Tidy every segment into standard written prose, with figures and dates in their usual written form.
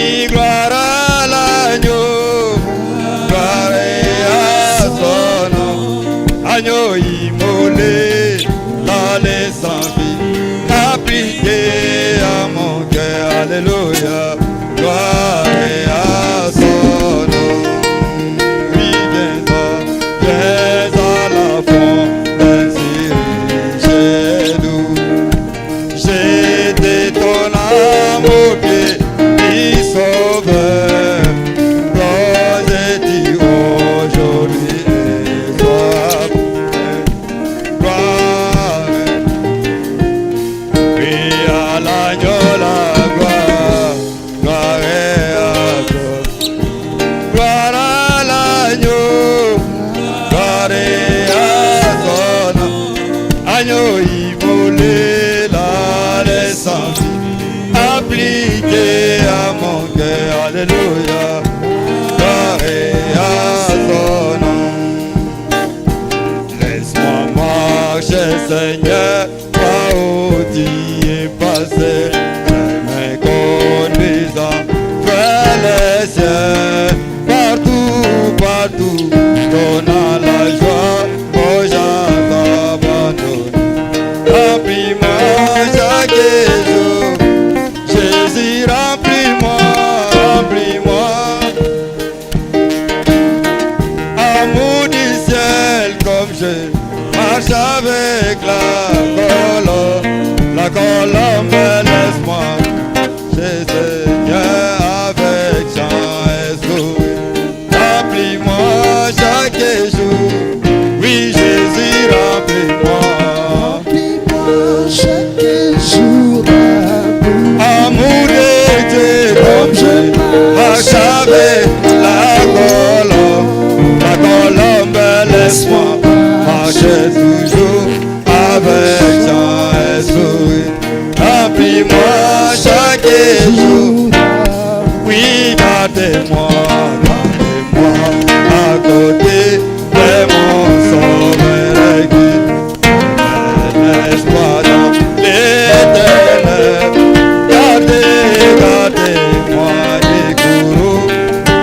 Oui, gloire à l'agneau, gloire à son nom. Agneau immolé dans les sans-vie, appliqué à mon cœur, alléluia, gloire à son nom. Oui, viens à la fontaine, j'ai doux, j'étais ton amour pied, qui sauveur, quand j'ai dit aujourd'hui, sois gloire. Oui, à l'agneau la gloire, gloire à toi. Gloire à l'agneau, gloire à son nom. Agneau immolé, là les sans-vie, appliqué à mon cœur, alléluia, gloire à son nom. Laisse-moi marcher, Seigneur, pas où tu es passé, me conduisant vers les cieux, partout, partout, donnant la joie aux gens abandonnés. Remplis-moi chaque jour, Jésus, remplis-moi, remplis-moi. Amour du ciel, comme je marche avec la colombe, laisse-moi, Seigneur, avec chant et sourire. Remplis-moi chaque jour, oui Jésus, remplis-moi. Remplis-moi chaque jour d'amour. Amour de Dieu, comme je marche avec la colombe, laisse-moi marcher toujours avec chant et sourire. Remplis-moi chaque jour, oui gardez-moi, gardez-moi à côté de mon sauveur et guide. L'espoir dans l'éternel, gardez-moi des courroux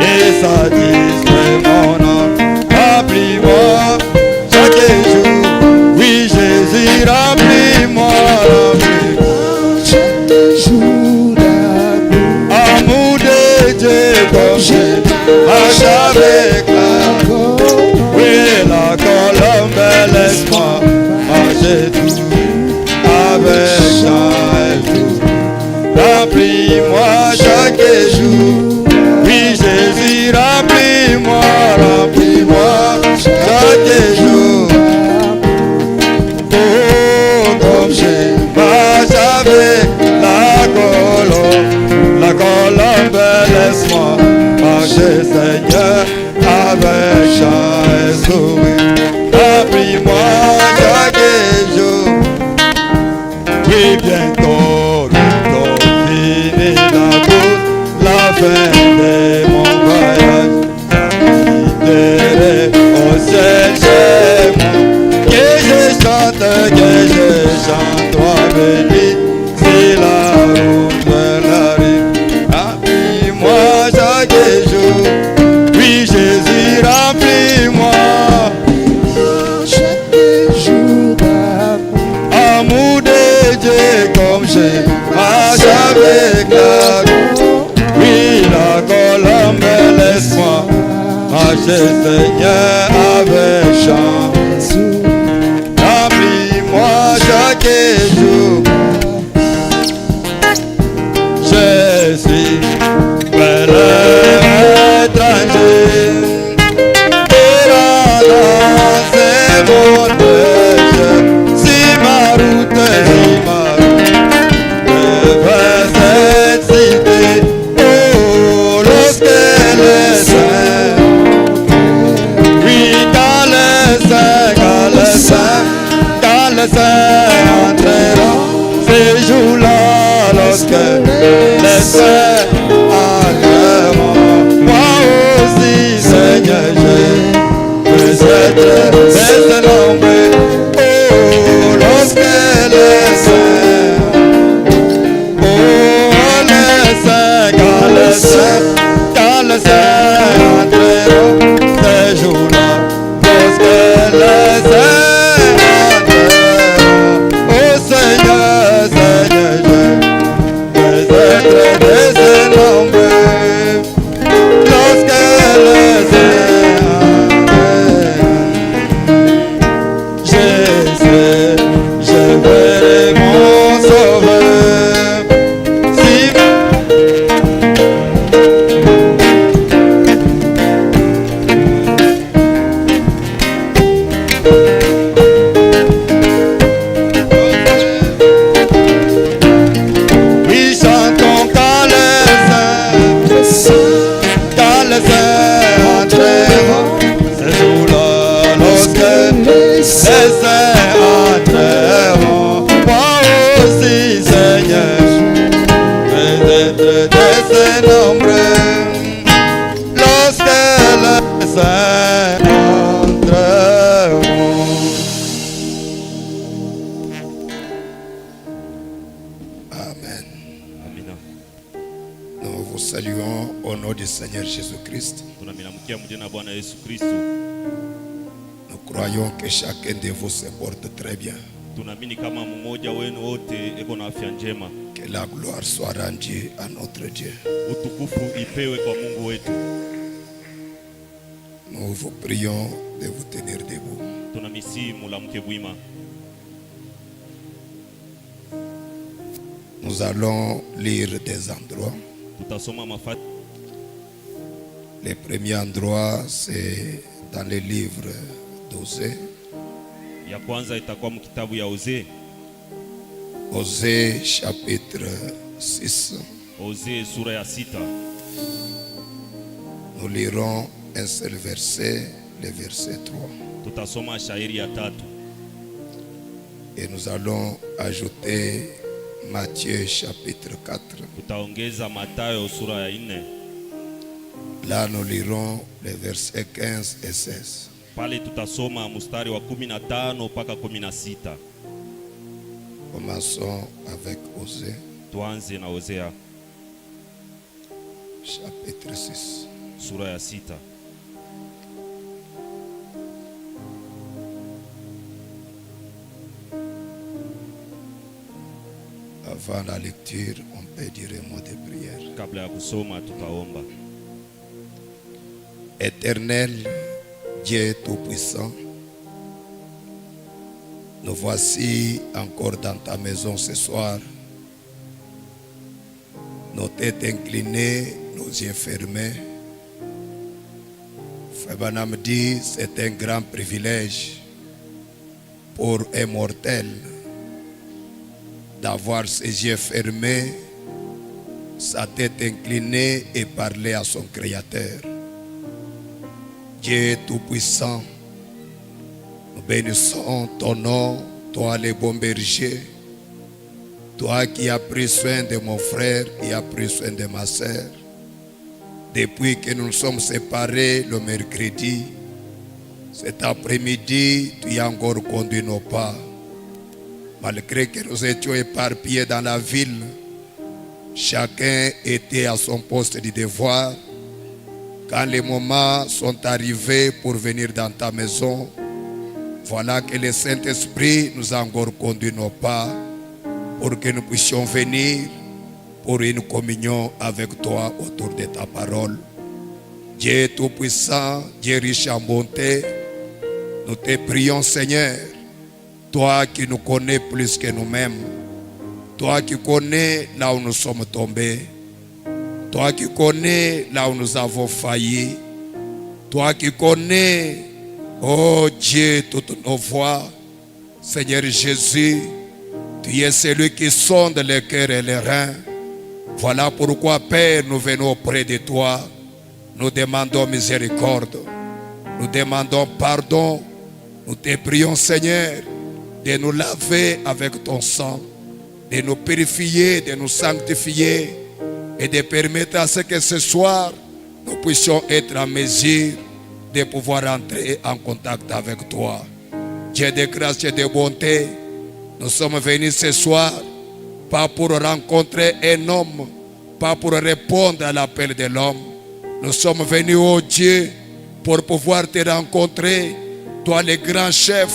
et satisfait mon âme. Remplis-moi chaque jour, oui Jésus, remplis-moi, remplis-moi. Chaque jour d'amour. Amour de Dieu, comme je marche avec la colombe, laisse-moi marcher tout avec chant et tout. Remplis-moi chaque jour, oui Jésus, remplis-moi, remplis-moi chaque jour. Oh, comme je marche avec la colombe, laisse-moi marcher, Seigneur, avec chant et sourire. Remplis-moi chaque jour, oui bientôt, fini la course, la fin de mon voyage. Quitterai au ciel chez moi, que je chante, toi béni, c'est la route vers la rive. Remplis-moi chaque jour, oui Jésus, remplis-moi. Chaque jour d'amour. Amour de Dieu, comme je marche avec oui la colombe, laisse-moi marcher, Seigneur, avec chant. Remplis-moi chaque jour, je suis pèlerin étranger, et dans ce monde, si ma route, vers cette cité, oh, lorsque les saints, oui, quand les saints entreront les saints entreront ces jours-là, lorsque les saints entreront. Oh Seigneur, Seigneur, je vais être de ces nombreux, lorsque les saints entreront. Je sais, je verrai mon sauveur. Si oui, chantons quand les saints entreront, ces jours-là, lorsque les saints entreront. Moi aussi, Seigneur, je vais être de ces nombreux, lorsque les saints entreront. Amen. Amina. Nous vous saluons au nom du Seigneur Jésus-Christ. Tunaminamukia mjina Bwana Yesu Kristo. Nous croyons que chacun de vous se porte très bien. Tunaamini kama mmoja wenu wote eko na afya njema. Que la gloire soit rendue à notre Dieu. Utukufu ipewe kwa Mungu wetu. Nous vous prions de vous tenir debout. Tunamisi mulamuke bwima. Nous allons lire des endroits. Tutasoma mafati. Le premier endroit, c'est dans le livre d'Osée. Ya kwanza itakuwa mkitabu ya Osee. Osée chapitre 6. Osee sura ya 6. Nous lirons un seul verset, le verset 3. Tutasoma shairi ya 3. Et nous allons ajouter Matthieu chapitre 4. Tutaongeza Mathayo sura ya 4. Là, nous lirons les versets 15 et 16. Pale tutasoma mstari wa 15 mpaka 16. Commençons avec Osée Tuanze na Osea chapitre 6. sura ya 6. Avant la lecture, on peut dire un mot de prière. Kabla ya kusoma tutaomba. Éternel Dieu Tout-Puissant, nous voici encore dans ta maison ce soir. Nos têtes inclinées, nos yeux fermés. Frère Branham dit, c'est un grand privilège pour un mortel d'avoir ses yeux fermés, sa tête inclinée et parler à son Créateur. Dieu Tout-Puissant, nous bénissons ton nom, toi le bon berger, toi qui as pris soin de mon frère, qui as pris soin de ma sœur. Depuis que nous nous sommes séparés le mercredi, cet après-midi, tu as encore conduit nos pas. Malgré que nous étions éparpillés dans la ville, chacun était à son poste de devoir. Quand les moments sont arrivés pour venir dans ta maison, voilà que le Saint-Esprit nous a encore conduit nos pas pour que nous puissions venir pour une communion avec toi autour de ta parole. Dieu Tout-Puissant, Dieu riche en bonté, nous te prions Seigneur, toi qui nous connais plus que nous-mêmes, toi qui connais là où nous sommes tombés, toi qui connais là où nous avons failli, toi qui connais, oh Dieu, toutes nos voies. Seigneur Jésus, tu es celui qui sonde les cœurs et les reins. Voilà pourquoi, Père, nous venons auprès de toi. Nous demandons miséricorde. Nous demandons pardon. Nous te prions, Seigneur, de nous laver avec ton sang, de nous purifier, de nous sanctifier et de permettre à ce que ce soir, nous puissions être en mesure de pouvoir entrer en contact avec toi. Dieu de grâce et de bonté, nous sommes venus ce soir, pas pour rencontrer un homme, pas pour répondre à l'appel de l'homme. Nous sommes venus, oh Dieu, pour pouvoir te rencontrer, toi le grand chef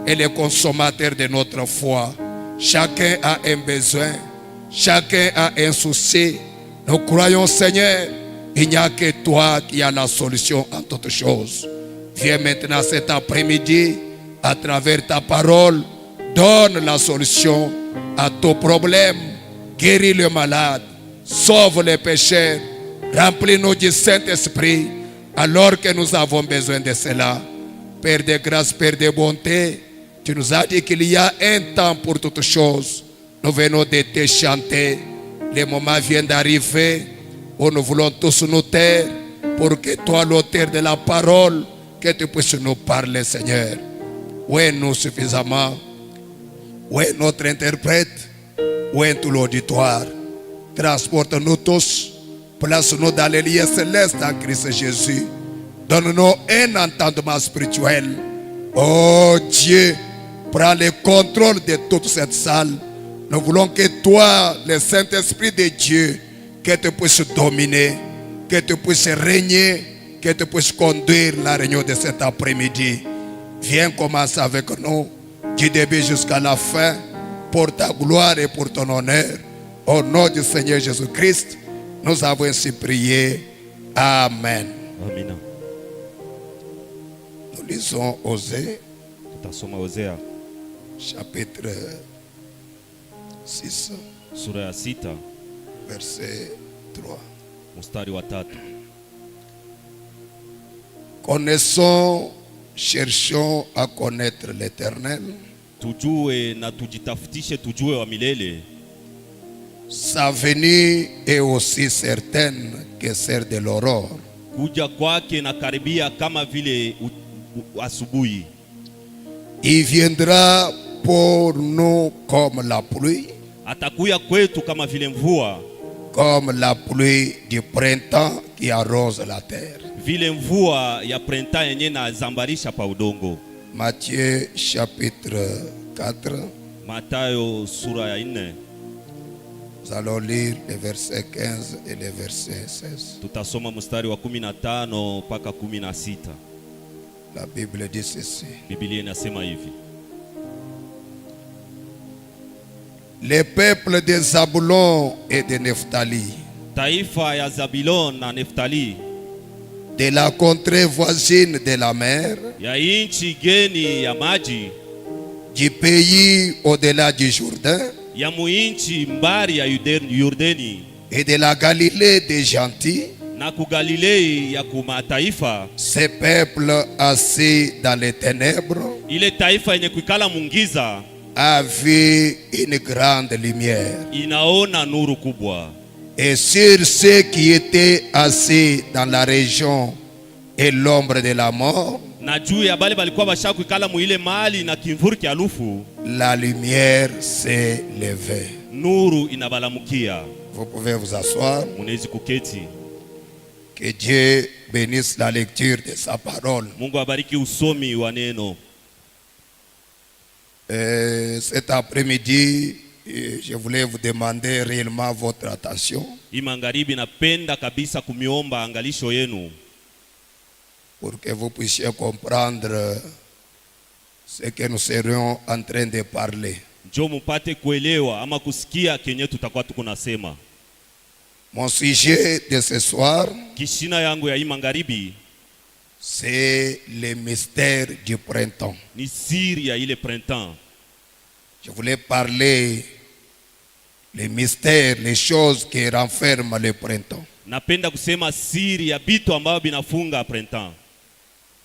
et le consommateur de notre foi. Chacun a un besoin, chacun a un souci. Nous croyons, Seigneur, il n'y a que toi qui as la solution en toutes choses. Viens maintenant cet après-midi, à travers ta parole, donne la solution à ton problème, guéris le malade, sauve les pécheurs, remplis-nous du Saint-Esprit, alors que nous avons besoin de cela. Père de grâce, Père de bonté, tu nous as dit qu'il y a un temps pour toutes choses. Nous venons de te chanter. Le moment vient d'arriver où nous voulons tous nous taire pour que toi, l'auteur de la parole, que tu puisses nous parler, Seigneur. Où est nous suffisamment? Où est notre interprète? Où est tout l'auditoire? Transporte-nous tous, place-nous dans les lieux célestes en Christ Jésus. Donne-nous un entendement spirituel. Oh Dieu, prends le contrôle de toute cette salle. Nous voulons que toi, le Saint-Esprit de Dieu, que tu puisses dominer, que tu puisses régner, que tu puisses conduire la réunion de cet après-midi. Viens commencer avec nous, du début jusqu'à la fin, pour ta gloire et pour ton honneur. Au nom du Seigneur Jésus-Christ, nous avons ainsi prié. Amen. Amina. Nous lisons Osée, Tutasoma Hosea chapitre 6, sura ya 6 verset 3. mstari wa 3. Connaissons, cherchons à connaître l'Éternel. Tujue na tujitafutishe tujue wa milele. Sa venue est aussi certaine que celle de l'aurore. Kuja kwake na karibia kama vile asubuhi. Il viendra pour nous comme la pluie, Atakuya kwetu kama vile mvua, comme la pluie du printemps qui arrose la terre. vile mvua ya printemps yenye na zambarisha pa udongo. Matthieu chapitre 4, Matayo sura ya 4. nous allons lire les versets 15 et les versets 16. Tutasoma mstari wa 15 mpaka 16. La Bible dit ceci. Biblia inasema hivi: Les peuples de Zabulon et de Nephtali, taifa ya Zabilon na Neftali, de la contrée voisine de la mer, ya inchi geni ya maji, du pays au-delà du Jourdain, ya muinchi mbari ya Yordani, et de la Galilée des gentils, na ku Galilei ya kumataifa, ces peuples assis dans les ténèbres ile taifa yenye kuikala mungiza a vu une grande lumière. inaona nuru kubwa. Et sur ceux qui étaient assis dans la région et l'ombre de la mort, Na juu ya bale balikuwa basha kuikala muile mali na kimvuri kia lufu, la lumière s'est levée. nuru inabalamukia. Vous pouvez vous asseoir. Munezi kuketi. Que Dieu bénisse la lecture de sa parole. Mungu abariki usomi wa neno. Cet après-midi, je voulais vous demander réellement votre attention Hii magharibi napenda kabisa kumiomba angalisho yenu, pour que vous puissiez comprendre ce que nous serions en train de parler. njo mupate kuelewa ama kusikia kenye tutakuwa tukunasema. Mon sujet de ce soir, Kishina yangu ya hii magharibi c'est le mystère du printemps. ni siri ya ile printemps. Je voulais parler les mystères, les choses qui renferment le printemps. Napenda kusema siri ya bitu ambavyo binafunga printemps.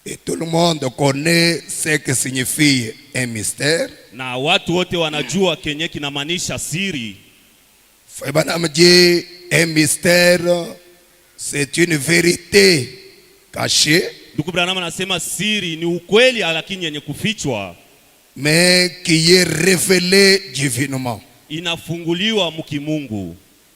Et tout le monde connaît ce que signifie un mystère. Na watu wote wanajua kenye kinamaanisha siri. Frère Branham dit, un mystère, c'est une vérité cachée, Ndugu Branham anasema siri ni ukweli lakini yenye kufichwa, mais qui est révélée divinement, inafunguliwa mkimungu,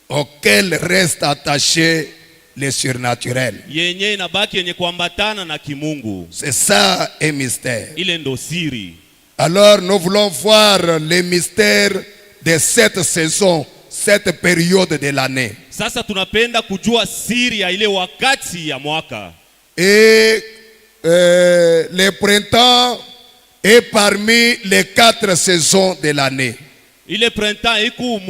auquel reste attaché le surnaturel. yenye inabaki yenye kuambatana na kimungu. C'est ça un mystère. Ile ndo siri. Alors nous voulons voir les mystères de cette saison cette période de l'année. Sasa tunapenda kujua siri ya ile wakati ya mwaka. Et le printemps est parmi les 4 saisons de l'année. Ile printemps iko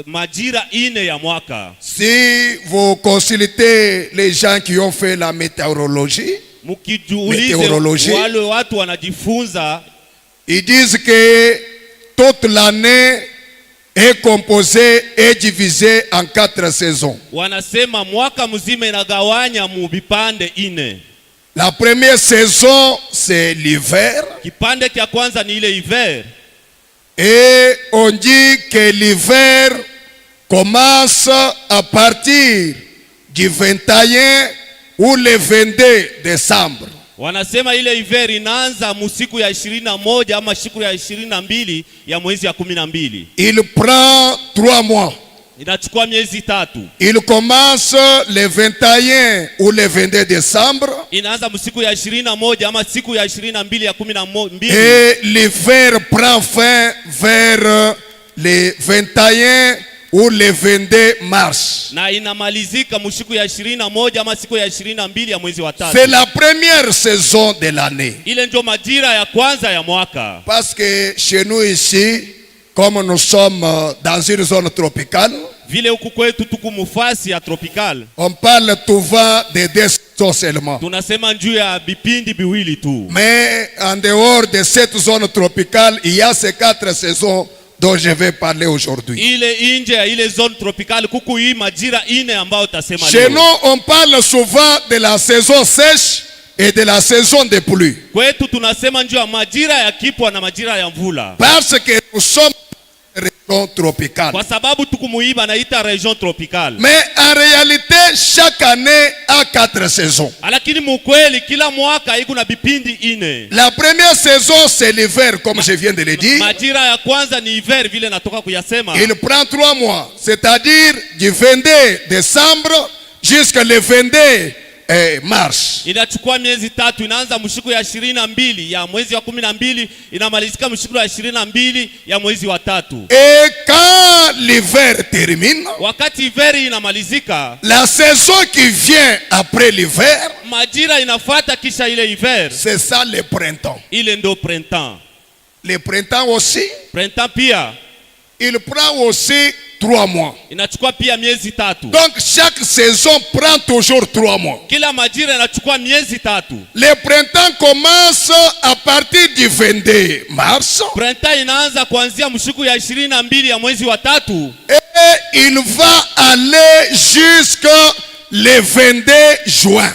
majira ine ya mwaka. Si vous consultez les gens qui ont fait la météorologie, wale watu wanajifunza, ils disent que toute l'année est composée et divisée en 4 saisons. Wanasema mwaka mzima inagawanya mu vipande ine. La première saison c'est l'hiver. Kipande kia kwanza ni ile hiver. Et on dit que l'hiver commence à partir du 21 ou le 22 décembre. Wanasema ile hiver inaanza musiku ya 21 ama siku ya 22 ya mwezi ya 12. Il prend 3 mois. Inachukua miezi 3. Il commence le 21 ou le 22 décembre. Inaanza musiku ya 21 ama siku ya 22 ya 12. Et l'hiver prend fin vers le 21 ou le 22 mars. Na inamalizika musiku ya 21 ama siku ya 22 ya mwezi wa 3. C'est la première saison de l'année. Ile ndio majira ya kwanza ya mwaka. Parce que chez nous ici, comme nous sommes dans une zone tropicale, vile huku kwetu tuko mufasi ya tropical, on parle souvent de 2 saisons seulement. Tunasema njuu ya bipindi biwili tu. Mais en dehors de cette zone tropicale, il y a ces 4 saisons dont je vais parler aujourd'hui. Ile inje ya ile zone tropicale kuku hii majira ine ambao tasema leo. Chez nous, on parle souvent de la saison sèche et de la saison de pluie. Kwetu tunasema njuu ya majira ya kipwa na majira ya mvula. Parce que nous sommes région tropicale. Kwa sababu tukumuiba naita région tropicale. Mais en réalité, chaque année a 4 saisons. Lakini mukweli kila mwaka iko na bipindi ine. La première saison c'est l'hiver comme je viens de le dire. Majira ya kwanza ni hiver vile natoka kuyasema. Il prend 3 mois, c'est-à-dire du 22 décembre jusqu'au 22 mars. Inachukua miezi 3, inaanza mshiku ya 22 ya mwezi wa 12, inamalizika mshiku ya 22 ya mwezi wa 3. Et quand l'hiver termine, wakati hiver inamalizika, la saison qui vient après l'hiver, majira inafuata kisha ile hiver, c'est ça le printemps. Ile ndo printemps. Le printemps aussi, printemps pia, il prend aussi 3 mois. Inachukua pia miezi 3. Donc chaque saison prend toujours 3 mois. Kila majira inachukua miezi 3. Le printemps commence à partir du 22 mars. Printemps inaanza kuanzia mshiku ya 22 ya mwezi wa 3. Et il va aller jusqu'au le 22 juin.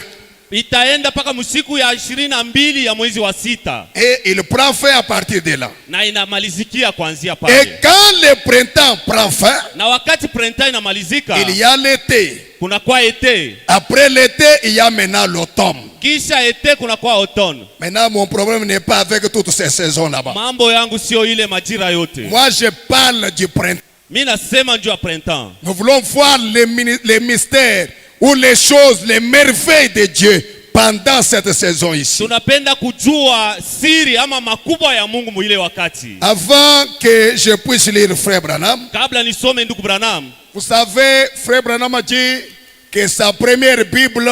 Itaenda paka msiku ya 22 ya mwezi wa 6. Et il prend fin à partir de là. Na inamalizikia kuanzia pale. Et quand le printemps prend fin, na wakati printemps inamalizika, il y a l'été. Kuna kwa été. Après l'été, il y a maintenant l'automne. Kisha été kuna kwa automne. Maintenant mon problème n'est pas avec toutes ces saisons là-bas. Mambo yangu sio ile majira yote. Moi je parle du printemps. Mimi nasema njoo printemps. Nous voulons voir les mystères ou les choses, les merveilles de Dieu pendant cette saison ici. Tunapenda kujua siri ama makubwa ya Mungu mwile wakati. Avant que je puisse lire Frère Branham, kabla nisome ndugu Branham, vous savez, Frère Branham a dit que sa première Bible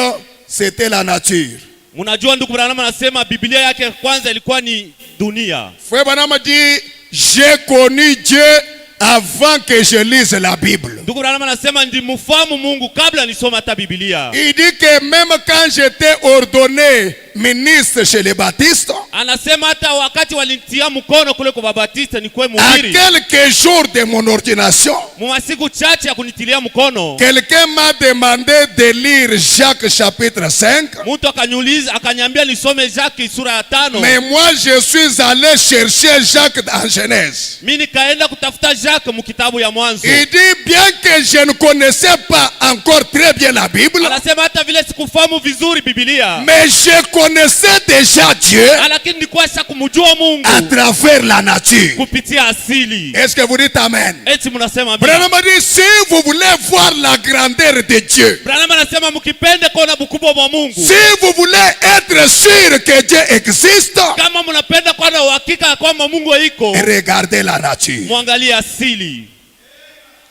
c'était la nature. Mnajua ndugu Branham anasema Biblia yake kwanza ilikuwa ni dunia. Frère Branham a dit j'ai connu Dieu avant que je lise la Bible. Ndugu Branham anasema ndimfahamu Mungu kabla nisome hata Biblia. Il dit que même quand j'étais ordonné ministre chez les baptistes, anasema hata wakati walinitia mkono kule kwa Baptiste ni kwa à mhubiri, quelques jours de mon ordination, masiku chache ya kunitilia mkono, quelqu'un m'a demandé de lire Jacques chapitre 5. mtu akaniuliza akaniambia nisome Jacques sura ya 5. Mais moi je suis allé chercher Jacques en Genèse. Mimi nikaenda kutafuta Jacques mkitabu ya Mwanzo. Il dit bien que je ne connaissais pas encore très bien la Bible, anasema hata vile sikufahamu vizuri Biblia, mais je connaissais déjà Dieu lakini nilikuwa kumjua Mungu à travers la nature. kupitia asili. Est-ce que vous dites amen? Eti mnasema Branham a dit si vous voulez voir la grandeur de Dieu, Branham anasema mkipende kuona ukubwa wa Mungu, si vous voulez être sûr que Dieu existe, kama mnapenda kuona uhakika kwamba Mungu yuko, regardez la nature. muangalie asili.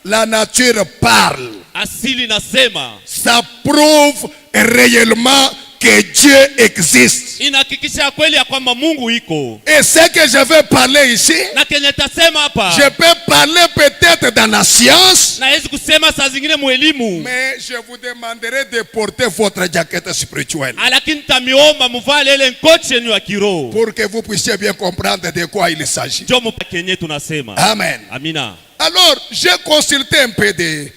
la nature parle, Asili nasema, ça prouve réellement que Dieu existe. inahakikisha kweli ya kwamba Mungu iko. Et ce que je vais parler ici, Na kenye tasema hapa, je peux parler peut-être dans la science, na hezi kusema saa zingine muelimu, mais je vous demanderai de porter votre jaquette spirituelle lakini tamiomba muvale ile ngozi yenu ya kiroho, pour que vous puissiez bien comprendre de quoi il s'agit. ndio mpaka kenye tunasema. Amen. Amina. Alors, j'ai consulté un peu des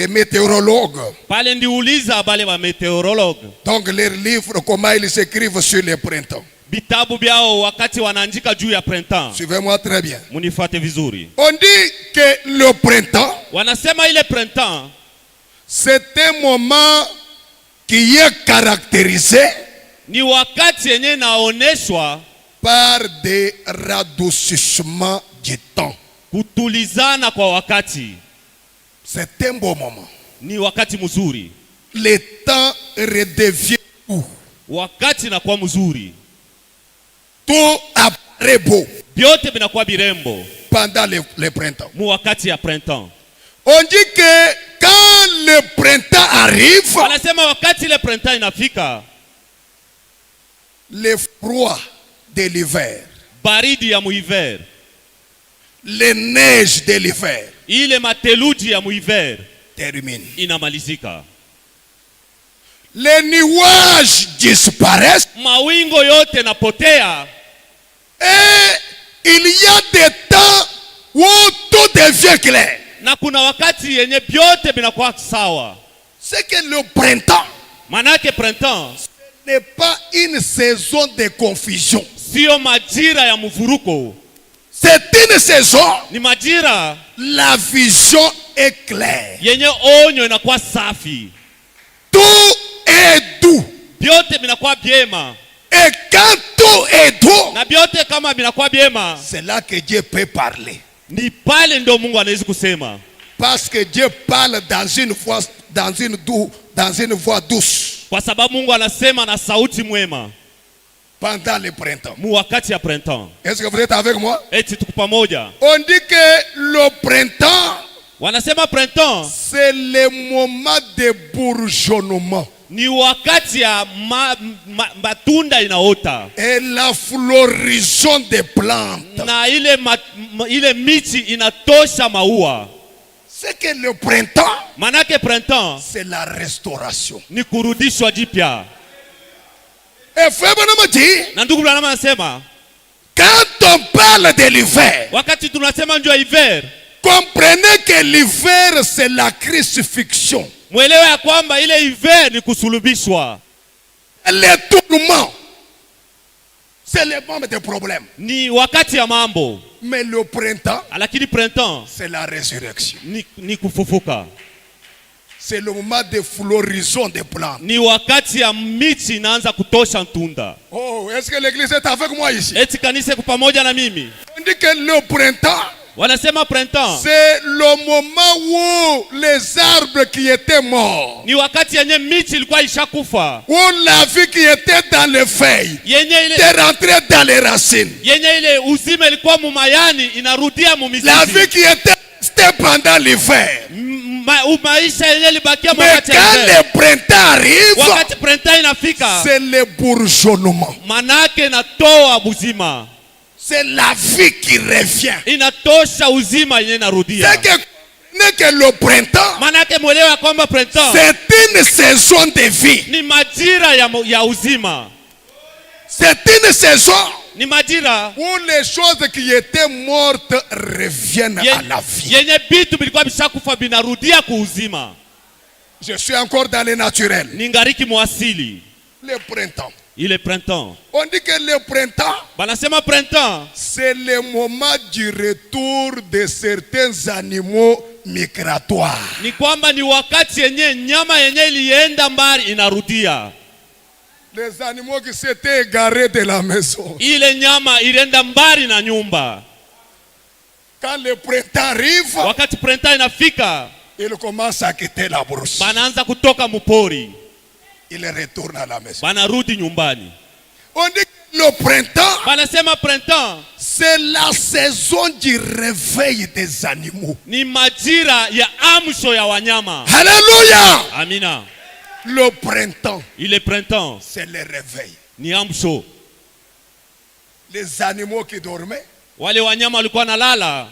météorologues. Pale ndiuliza bale wa meteorologue, Donc, leurs livres, comment ils écrivent sur le printemps. bitabu byao wakati wanaandika juu ya printemps. Suivez-moi très bien. Munifuate vizuri. On dit que le printemps, Wanasema ile printemps c'est un moment qui est caractérisé ni wakati yenye naoneshwa par des radoucissements du temps. kutulizana kwa wakati. C'est un beau moment. Ni wakati mzuri. Le temps redevient doux. Wakati nakuwa mzuri, Tout apparaît beau vyote vinakuwa birembo pendant le printemps. mu wakati ya printemps. On dit que quand le printemps arrive, Wanasema wakati ile printemps inafika, le froid de l'hiver, baridi ya muhiver, les neiges de l'hiver ile mateluji ya muhiver terminent. inamalizika. Les nuages disparaissent Mawingo yote napotea, et il y a des temps où tout devient clair. na kuna wakati yenye vyote vinakuwa sawa. C'est que le printemps Manake printemps n'est pas une saison de confusion. sio majira ya mvuruko, C'est une saison, ni majira la vision est claire. yenye onyo inakuwa safi, Tout est doux. vyote vinakuwa byema, Et quand tout est doux, na vyote kama vinakuwa byema, c'est là que Dieu peut parler. ni pale ndio Mungu anaweza kusema, Parce que Dieu parle dans une voix douce kwa sababu Mungu anasema na sauti mwema pendant le printemps. mu wakati ya printemps. Est-ce que vous êtes avec moi? Eti tuko pamoja. On dit que le printemps, Wanasema printemps c'est le moment de bourgeonnement ni wakati ya matunda inaota, et la floraison des plantes. na ile miti inatosha maua. C'est que le printemps, Manake printemps c'est la restauration. ni kurudishwa jipya. Et frère Branham dit, Na ndugu Branham anasema quand on parle de l'hiver, wakati tunasema njoo hiver, comprenez que l'hiver c'est la crucifixion. mwelewe ya kwamba ile hiver ni kusulubishwa, Les tourments, c'est le moment des problèmes. ni wakati ya mambo. Mais le printemps, Lakini printemps c'est la résurrection. ni kufufuka, C'est le moment de floraison des plantes. ni wakati ya miti inaanza kutosha ntunda. Oh, est-ce que l'église est avec moi ici? Eti kanisa iko pamoja na mimi. On dit que le printemps, Wanasema printemps c'est le moment où les arbres qui étaient morts, ni wakati yenye miti ilikuwa ishakufa, où la vie qui était dans les feuilles yenye est rentrée dans les racines. ile uzima ilikuwa mumayani inarudia mumizizi. La vie qui était restée pendant l'hiver. Maisha yenye libakia Mais wakati ya quand hiver. le printemps arrive, Wakati printemps inafika, c'est le bourgeonnement. manake natoa buzima, C'est la vie qui revient. inatosha uzima yenye narudia. C'est que le printemps, Manake mwelewa kwamba printemps c'est une saison de vie. ni majira ya uzima, C'est une saison ni majira où les choses qui étaient mortes reviennent à la vie. yenye vitu vilikuwa vishakufa vinarudia kuuzima. Je suis encore dans le naturel. Ningariki mwasili Le printemps. ile printemps. On dit que le printemps, Banasema printemps c'est le moment du retour de certains animaux migratoires. ni kwamba ni wakati yenye nyama yenye ilienda mbali inarudia. Les animaux qui s'étaient égarés de la maison. Ile nyama ilienda mbali na nyumba. Quand le printemps arrive, Wakati printemps inafika, ils commencent à quitter la brousse. banaanza kutoka mupori, Ils retournent à la maison. banarudi nyumbani. On dit que le printemps, Banasema printemps c'est la saison du réveil des animaux. ni majira ya amsho ya wanyama. Alléluia. Amina. Le printemps, Ile printemps c'est le réveil. ni amsho. Les animaux qui dormaient, Wale wanyama walikuwa nalala,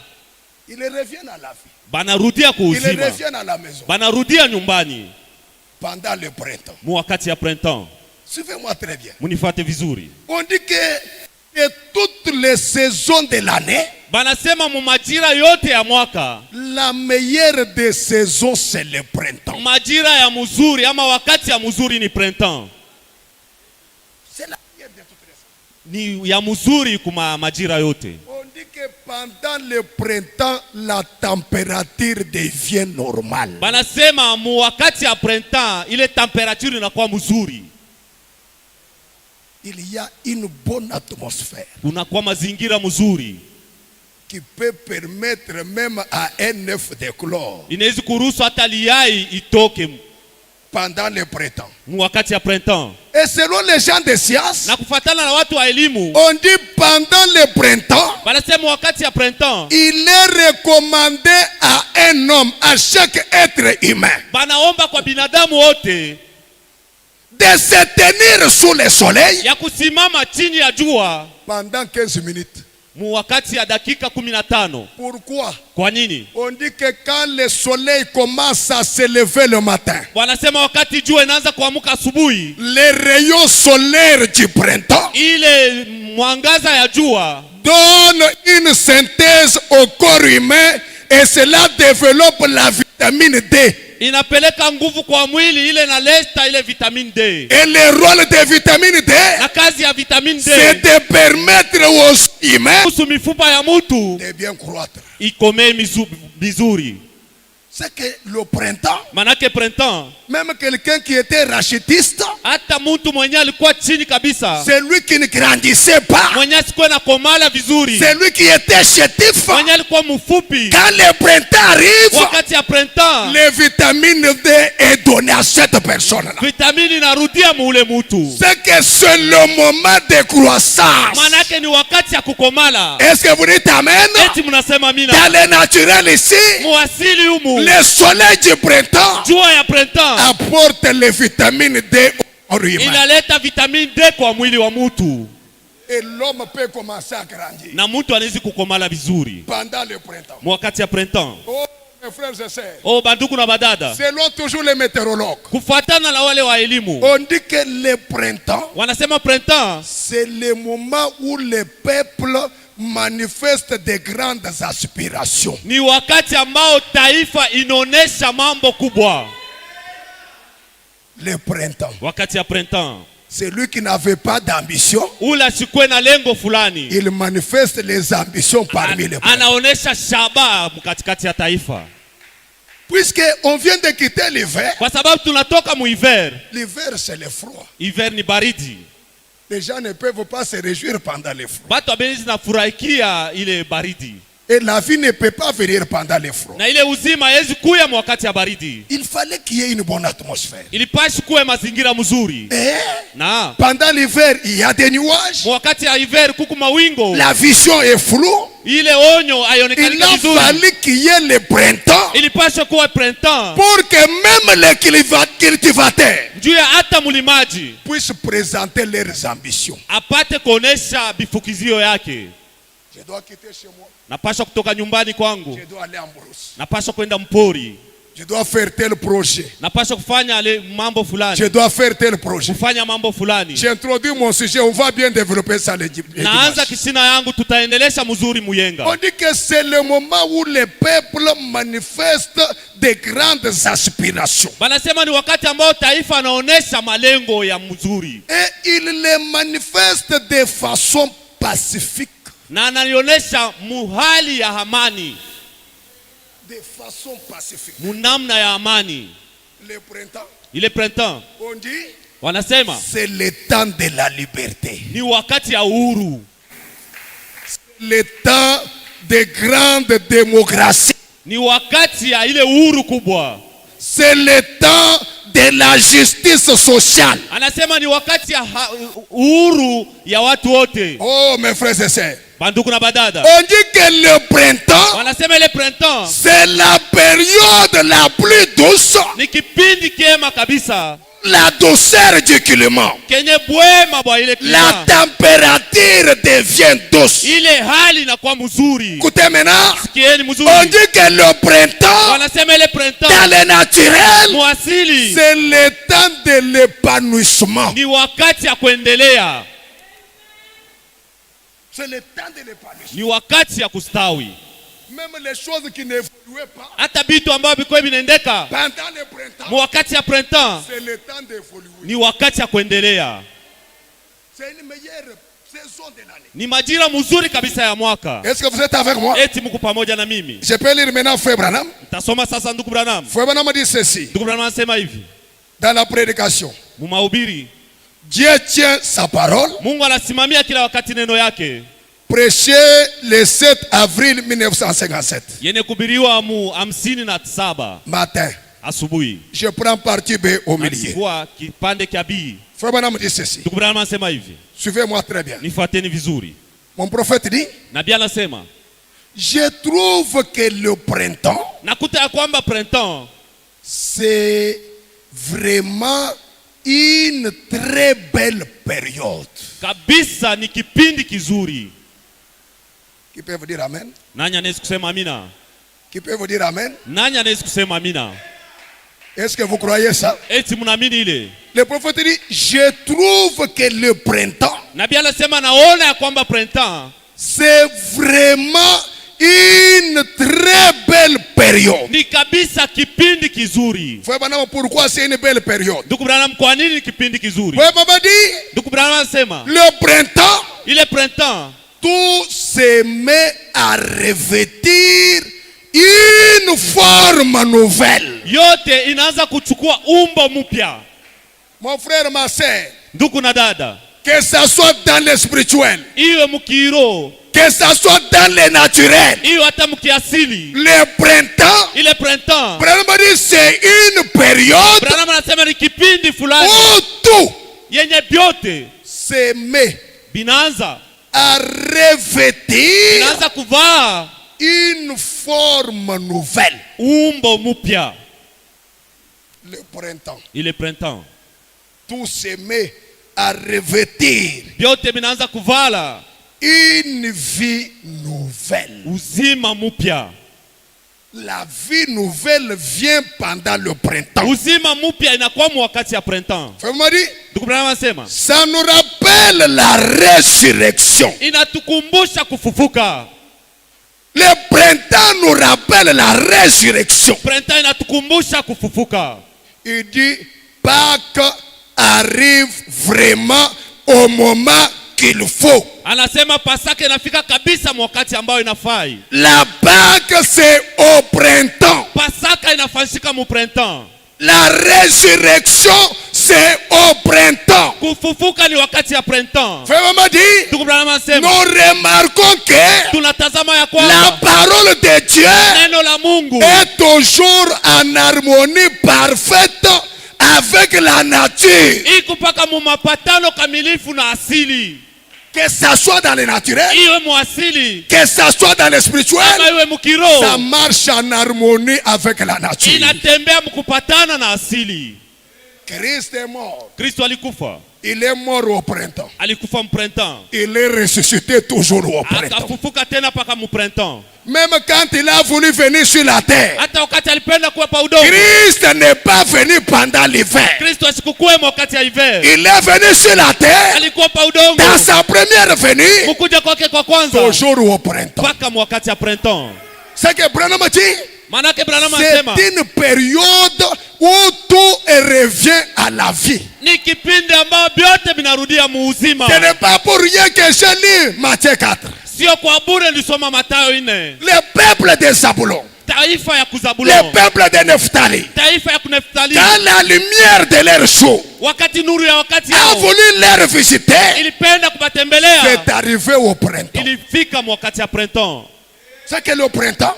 ils reviennent à la vie. banarudia Ils kuuzima, reviennent à la maison banarudia nyumbani pendant le printemps. mu wakati ya printemps. Suivez-moi très bien. Munifate vizuri. On dit que toutes les saisons de l'année, Banasema mu majira yote ya mwaka, la meilleure des saisons, c'est le printemps. majira ya muzuri ama wakati ya muzuri ni printemps. C'est la meilleure de toutes les saisons. Ni ya muzuri kuma majira yote. On dit que pendant le printemps, la température devient normale. Banasema mu wakati ya printemps ile temperature inakuwa mzuri. Il y a une bonne atmosphère Kunakuwa mazingira mzuri. qui peut permettre même à un œuf d'éclore Inaweza kuruhusu hata liyai itoke pendant le printemps. mu wakati ya printemps. Et selon les gens de science, Na kufatana na watu wa elimu, on dit pendant le printemps, banasema wakati ya printemps il est recommandé à un homme, à chaque être humain, banaomba kwa binadamu wote de se tenir sous le soleil ya kusimama chini ya jua pendant 15 minutes. mu wakati ya dakika 15. Pourquoi? Kwa nini? On dit que quand le soleil commence à se lever le matin, Wanasema wakati jua inaanza kuamuka asubuhi, les rayons solaires du printemps ile mwangaza ya jua donnent une synthèse au corps humain et cela développe la vitamine D. inapeleka nguvu kwa mwili, ile inaleta ile vitamine D. Et le rôle de vitamine D, Na kazi ya vitamine c'est D de permettre aux humains kuhusu mifupa ya mtu de bien croître. ikomee vizuri. C'est que le printemps, Manake printemps, même quelqu'un qui était rachitiste, hata mtu mwenye alikuwa chini kabisa, c'est lui qui ne grandissait pas, mwenye asikuwa na komala vizuri, c'est lui qui était chétif. mwenye alikuwa mfupi, Quand le printemps arrive, wakati ya printemps les vitamines D est donné à cette personne-là. vitamini inarudia muule mutu. C'est que c'est le moment de croissance. Manake ni wakati ya kukomala. Est-ce que vous dites Amen? Eti mnasema mina. Dans le naturel ici, Muasili humu, le soleil du printemps jua ya printemps apporte les vitamines D au corps humain. inaleta vitamini D kwa mwili wa mutu, Et l'homme peut commencer à grandir na mutu anawezi kukomala vizuri pendant le printemps. mwakati ya printemps. Oh, mes frères et sœurs, Oh, banduku na badada, selon toujours les météorologues, kufuatana na wale wa elimu on dit que le printemps, wanasema printemps c'est le moment où le peuple manifeste de grandes aspirations. ni wakati ambao taifa inaonesha mambo kubwa. Le printemps, Wakati ya printemps, celui qui n'avait pas d'ambition, ule asikuwe na lengo fulani, il manifeste les ambitions parmi les peuples. anaonesha shaba katikati ya taifa, Puisque on vient de quitter l'hiver, kwa sababu tunatoka mu hiver. l'hiver c'est le froid. Hiver ni baridi, Les gens ne peuvent pas se réjouir pendant le froid. batu abezi nafurahikia ile baridi, Et la vie ne peut pas venir pendant le froid. na ile uzima haiwezi kuya wakati ya baridi. Il fallait qu'il y ait une bonne atmosphère. Ilipashi kuwe mazingira mzuri, Et na pendant l'hiver, il y a des nuages. wakati ya hiver kuku mawingo, La vision est floue. ile onyo haionekani Il a vizuri. fallu qu'il y ait le printemps Ilipasha kuwa printemps pour que même les cultivateurs juu ya hata mulimaji puissent présenter leurs ambitions. apate kuonesha bifukizio yake. Je dois quitter chez moi. Napasha kutoka nyumbani kwangu, Je dois aller en brousse. napasha kwenda mpori, Je dois faire tel projet. napasha kufanya ale mambo fulani, Je dois faire tel projet. kufanya mambo fulani. J'introduis mon sujet. On va bien développer ça le Naanza dimanche. kisina yangu, tutaendelesha mzuri muyenga. On dit que c'est le moment où le peuple manifeste de grandes aspirations. Banasema ni wakati ambao taifa anaonesha malengo ya mzuri, Et il les manifeste de façon pacifique. na ananionyesha muhali ya amani, De façon pacifique. munamna ya amani. Le printemps, Ile printemps on dit, wanasema c'est le temps de la liberté. ni wakati ya uhuru, Le temps de grande démocratie. ni wakati ya ile uhuru kubwa. C'est le temps de la justice sociale. Anasema ni wakati ya uhuru ya watu wote. Oh, mes frères et sœurs. Banduku na badada. On dit que le printemps, Wanasema ile printemps c'est la période la plus douce. ni kipindi kiema kabisa. La douceur du climat. Kenye bwema bwa ile La klima. température devient douce. Ile hali inakuwa mzuri. Écoutez maintenant. Sikieni mzuri. On dit que le printemps, Wanasema ile printemps dans le naturel, muasili c'est le temps de l'épanouissement. ni wakati ya kuendelea. C'est le temps de l'épanouissement. Ni wakati ya kustawi. Même les choses qui n'évoluaient pas Hata vitu ambavyo vilikuwa vinaendeka pendant le printemps, mu wakati ya printemps c'est le temps d'évoluer. ni wakati ya kuendelea. C'est une meilleure saison de l'année. Ni majira mzuri kabisa ya mwaka. Est-ce que vous êtes avec moi? Eti mko pamoja na mimi. Je peux lire maintenant Frère Branham. Tasoma sasa ndugu Branham. Frère Branham dit ceci Ndugu Branham anasema hivi. dans la prédication. Mu mahubiri, Dieu tient sa parole. Mungu anasimamia kila wakati neno yake. Prêché le 7 avril 1957 Yenye kubiriwa mu 57 matin. asubuhi. Je prends partie B au milieu. Alikuwa kipande kia B. Frère Branham dit ceci. Ndugu Branham anasema hivi. Suivez-moi très bien. Nifuateni vizuri. Mon prophète dit, Nabii anasema, je trouve que le printemps, nakuta ya kwamba printemps c'est vraiment une très belle période. kabisa ni kipindi kizuri. Qui peut vous dire amen? Nani anaweza kusema amina? Qui peut vous dire amen? Nani anaweza kusema amina? Est-ce que vous croyez ça? Eti mnaamini ile? Le prophète dit, je trouve que le printemps, Nabii anasema naona ya kwamba printemps c'est vraiment une très belle période. ni kabisa kipindi kizuri. Frère Branham, pourquoi c'est une belle période? Ndugu Branham, kwa nini ni kipindi kizuri? Frère Branham dit, Ndugu Branham anasema le printemps, ile printemps tout se met à revêtir une forme nouvelle. yote inaanza kuchukua umbo mpya. Mon frère, ma soeur, Ndugu na dada, que ça soit dans le spirituel, iwe mkiiro, que ça soit dans le naturel, iwe hata mkiasili, le printemps, ile printemps Branham dit, c'est une période Branham anasema ni kipindi fulani où tout yenye vyote se met binaanza à revêtir inaanza kuvaa une forme nouvelle. umbo mpya. Le printemps, Ile printemps tout se met à revêtir vyote binaanza kuvala une vie nouvelle. uzima mpya. La vie nouvelle vient pendant le printemps. Uzima mpya inakuwa wakati ya printemps. Frère m'a dit, Ndugu Branham anasema ça nous rappelle la résurrection. inatukumbusha kufufuka. Le printemps nous rappelle la résurrection. Printemps inatukumbusha kufufuka. Il dit, Pâques arrive vraiment au moment qu'il faut. Anasema Pasaka inafika kabisa wakati ambao inafai. La Pâques c'est au printemps. Pasaka inafanyika mu printemps. La résurrection c'est au printemps. Kufufuka ni wakati ya printemps. Frère m'a dit, Ndugu Branham nous anasema remarquons que tunatazama ya la kwamba parole de Dieu neno la Mungu est toujours en harmonie parfaite avec la nature. iko paka mu mapatano kamilifu na asili. Que ça soit dans le naturel, Iwe mu asili que ça soit dans le spirituel, ama iwe mu ça kiroho, marche en harmonie avec la nature. inatembea mkupatana na asili. Christ est mort. Kristo alikufa. Il est mort au printemps. Alikufa mu printemps. Il est ressuscité toujours au printemps. Akafufuka tena paka mu printemps. Même quand il a voulu venir sur la terre, Hata wakati alipenda kuwa pa udongo, Christ n'est pas venu pendant l'hiver. Kristo asikukuwemo wakati ya hiver. Il est venu sur la terre Alikuwa pa udongo dans sa première venue, mukuja kwake kwa kwanza toujours au printemps. mpaka wakati ya printemps. C'est que Branham dit, Manake Branham anasema c'est une période où tout revient à la vie. ni kipindi ambao vyote vinarudia muuzima. Ce n'est pas pour rien que j'ai lu Matthieu 4. Sio kwa bure nilisoma Mathayo 4. Le peuple de Zabulon, Taifa ya le Kuzabulon, peuple de Nephtali, taifa ya Kuneftali, quand la lumière de leur jour wakati nuru ya wakati a yao voulu leur visiter, ilipenda kubatembelea, c'est arrivé au printemps. ilifika wakati ya printemps. C'est que le printemps,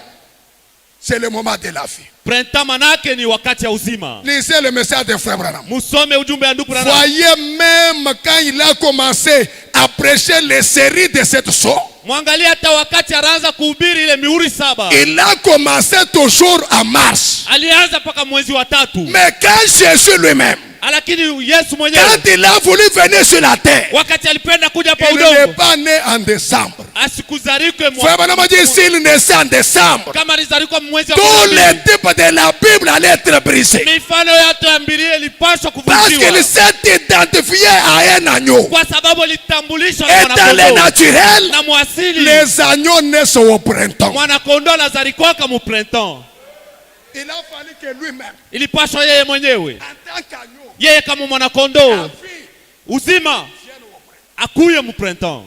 c'est le moment de la vie. Printemps manake ni wakati ya uzima. Lisez le message de Frère Branham. Musome ujumbe ya ndugu Branham. Voyez même quand il a commencé à prêcher les séries de cette sorte. Mwangalia hata wakati anaanza kuhubiri ile mihuri 7. Il a commencé toujours en mars. Alianza paka mwezi wa 3. Mais quand Jésus lui-même, Lakini Yesu mwenyewe quand il a voulu venir sur la terre, wakati alipenda kuja hapa il udongo, n'est pas né en décembre. asikuzarikwe Frère Branham a dit s'il naissait en décembre, kama alizarikwa mwezi wa tous 12. les types de la Bible allaient être brisés. Mifano yote ya Biblia ilipaswa Parce qu'il kuvunjiwa s'est identifié à un agneau. kwa sababu litambulishwa Et na dans le mwanakondoo. naturel, Na mwasili les agneaux naissent au printemps. mwanakondoo anazarikwaka mu printemps. Il a fallu que lui-même, Ilipaswa yeye mwenyewe, en tant qu'agneau, yeye kama mwanakondoo uzima akuye mu printemps.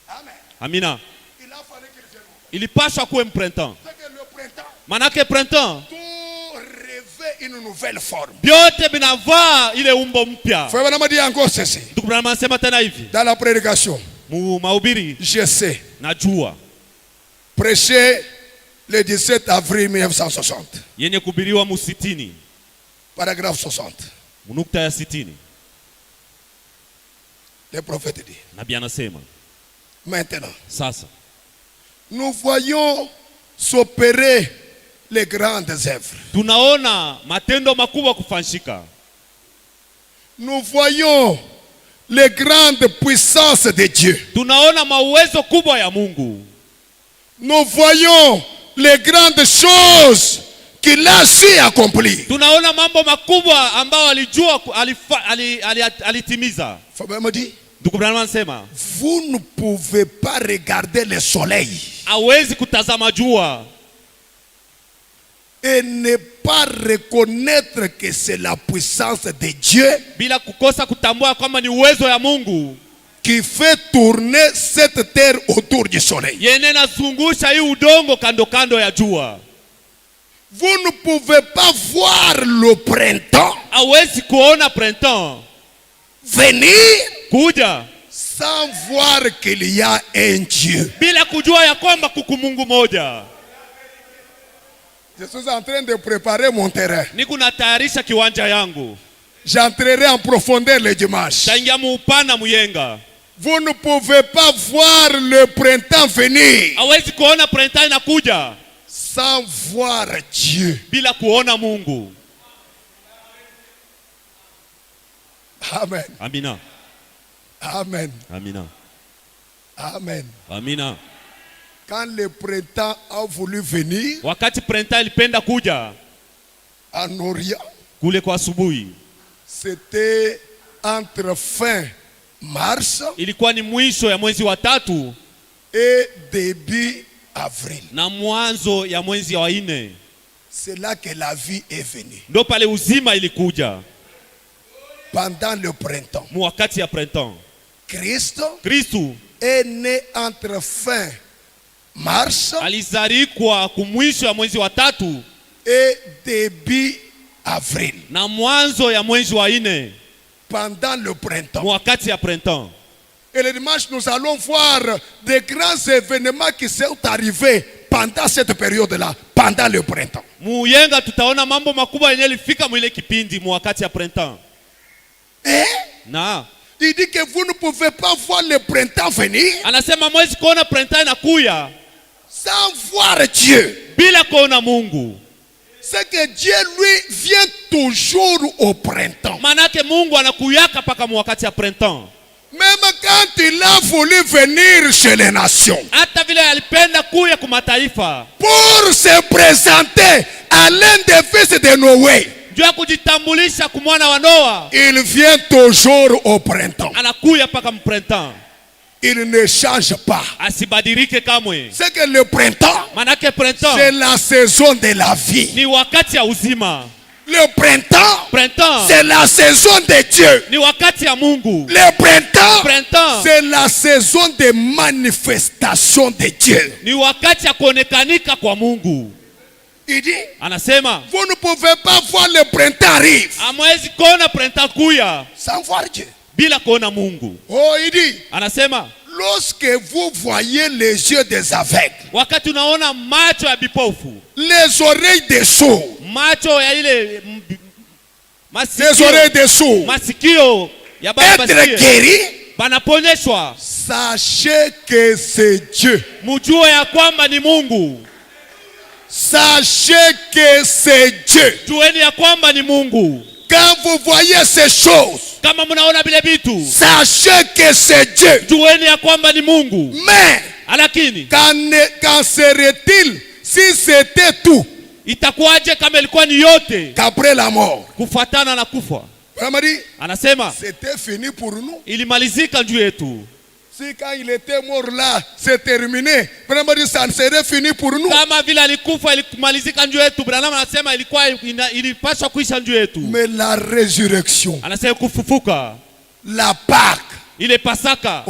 Amen. Amina. Il a fallu qu'il vienne au printemps. Ilipaswa kuwe mu printemps. C'est que le printemps, Manake printemps tout revêt une nouvelle forme. vyote vinavaa ile umbo mpya. Frère Branham dit encore ceci. Ndugu Branham anasema tena hivi Dans la prédication, mu mahubiri, je sais, najua prêché le 17 avril 1960, yenye kubiriwa mu 60, paragraphe 60. munukta ya 60. Le prophète dit, Nabii anasema maintenant, sasa nous voyons s'opérer les grandes œuvres. tunaona matendo makubwa kufanyika. Nous voyons les grandes puissances de Dieu. Tunaona mauwezo kubwa ya Mungu. Nous voyons les grandes choses qu'il a su accomplir. Tunaona mambo makubwa ambayo alijua alitimiza. Fabien me dit, Ndugu Branham anasema vous ne pouvez pas regarder le soleil hawezi kutazama jua et ne pas reconnaître que c'est la puissance de Dieu bila kukosa kutambua kwamba ni uwezo ya Mungu qui fait tourner cette terre autour du soleil. yenye nazungusha hii udongo kando kando ya jua. Vous ne pouvez pas voir le printemps Hawezi kuona printemps venir kuja sans voir qu'il y a un Dieu. bila kujua ya kwamba kuku Mungu moja. Je suis en train de préparer mon terrain. Niko natayarisha kiwanja yangu, J'entrerai en profondeur le dimanche. taingia muupana muyenga. Vous ne pouvez pas voir le printemps venir Hawezi kuona printemps inakuja sans voir Dieu. bila kuona Mungu. Amen. Amina. Amen. Amina. Amen. Amina. Quand le printemps a voulu venir Wakati printemps ilipenda kuja en Orient, kule kwa asubuhi, c'était entre fin mars ilikuwa ni mwisho ya mwezi wa 3 et début avril. na mwanzo ya mwezi wa 4. C'est là que la vie est venue. Ndo pale uzima ilikuja Pendant le printemps, mu wakati ya printemps. Christ Kristu est né entre fin mars alizarikwa kumwisho ya mwezi wa 3 et début avril. na mwanzo ya mwezi wa 4 Pendant le printemps. mu wakati ya printemps. Et le dimanche, nous allons voir des grands événements qui sont arrivés pendant cette période-là, pendant le printemps. Muyenga tutaona mambo makubwa yenye ilifika mwile kipindi mu wakati ya printemps. Na Il dit que vous ne pouvez pas voir le printemps venir anasema mwezi kuona printemps inakuya sans voir Dieu. bila kuona Mungu. C'est que Dieu, lui, vient toujours au printemps. Manake Mungu anakuyaka paka mu wakati ya printemps. Même quand il a voulu venir chez les nations Hata vile alipenda kuya kumataifa pour se présenter à l'un des fils de Noé, juu ya kujitambulisha kumwana wa Noa, il vient toujours au printemps. anakuya paka mu printemps. Il ne change pas. Asibadirike kamwe. C'est que le printemps, Manake printemps c'est la saison de la vie. ni wakati ya uzima. Le printemps, Printemps c'est la saison de Dieu. ni wakati ya Mungu. Le printemps, Printemps c'est la saison de manifestation de Dieu. ni wakati ya kuonekanika kwa Mungu. Il dit, Anasema vous ne pouvez pas voir le printemps arrive amwezi kuona printemps kuya sans voir Dieu. bila kuona Mungu. Oh, il dit, Anasema Lorsque vous voyez les yeux des aveugles, wakati unaona macho ya bipofu, les oreilles des sourds, macho ya ile les oreilles des sourds, masikio ya baba être basikie, guéri, banaponyeshwa, sachez que c'est Dieu. mujue ya kwamba ni Mungu. Sachez que c'est Dieu. Jueni ya kwamba ni Mungu. Quand vous voyez ces choses, Kama mnaona bile vitu, sachez que c'est Dieu. jueni ya kwamba ni Mungu. Mais Lakini qu'en serait-il si c'était tout itakuwaje kama ilikuwa ni yote qu'après la mort? kufuatana na kufa? Vraiment dit, Anasema c'était fini pour nous. ilimalizika juu yetu. Si quand il était mort là, c'est terminé. Vraiment dit, ça ne serait fini pour nous. Kama vile alikufa ilimalizika juu yetu, Branham anasema ilikuwa ilipaswa kuisha juu yetu. Mais la résurrection, Anasema kufufuka, la Pâque, ile Pasaka,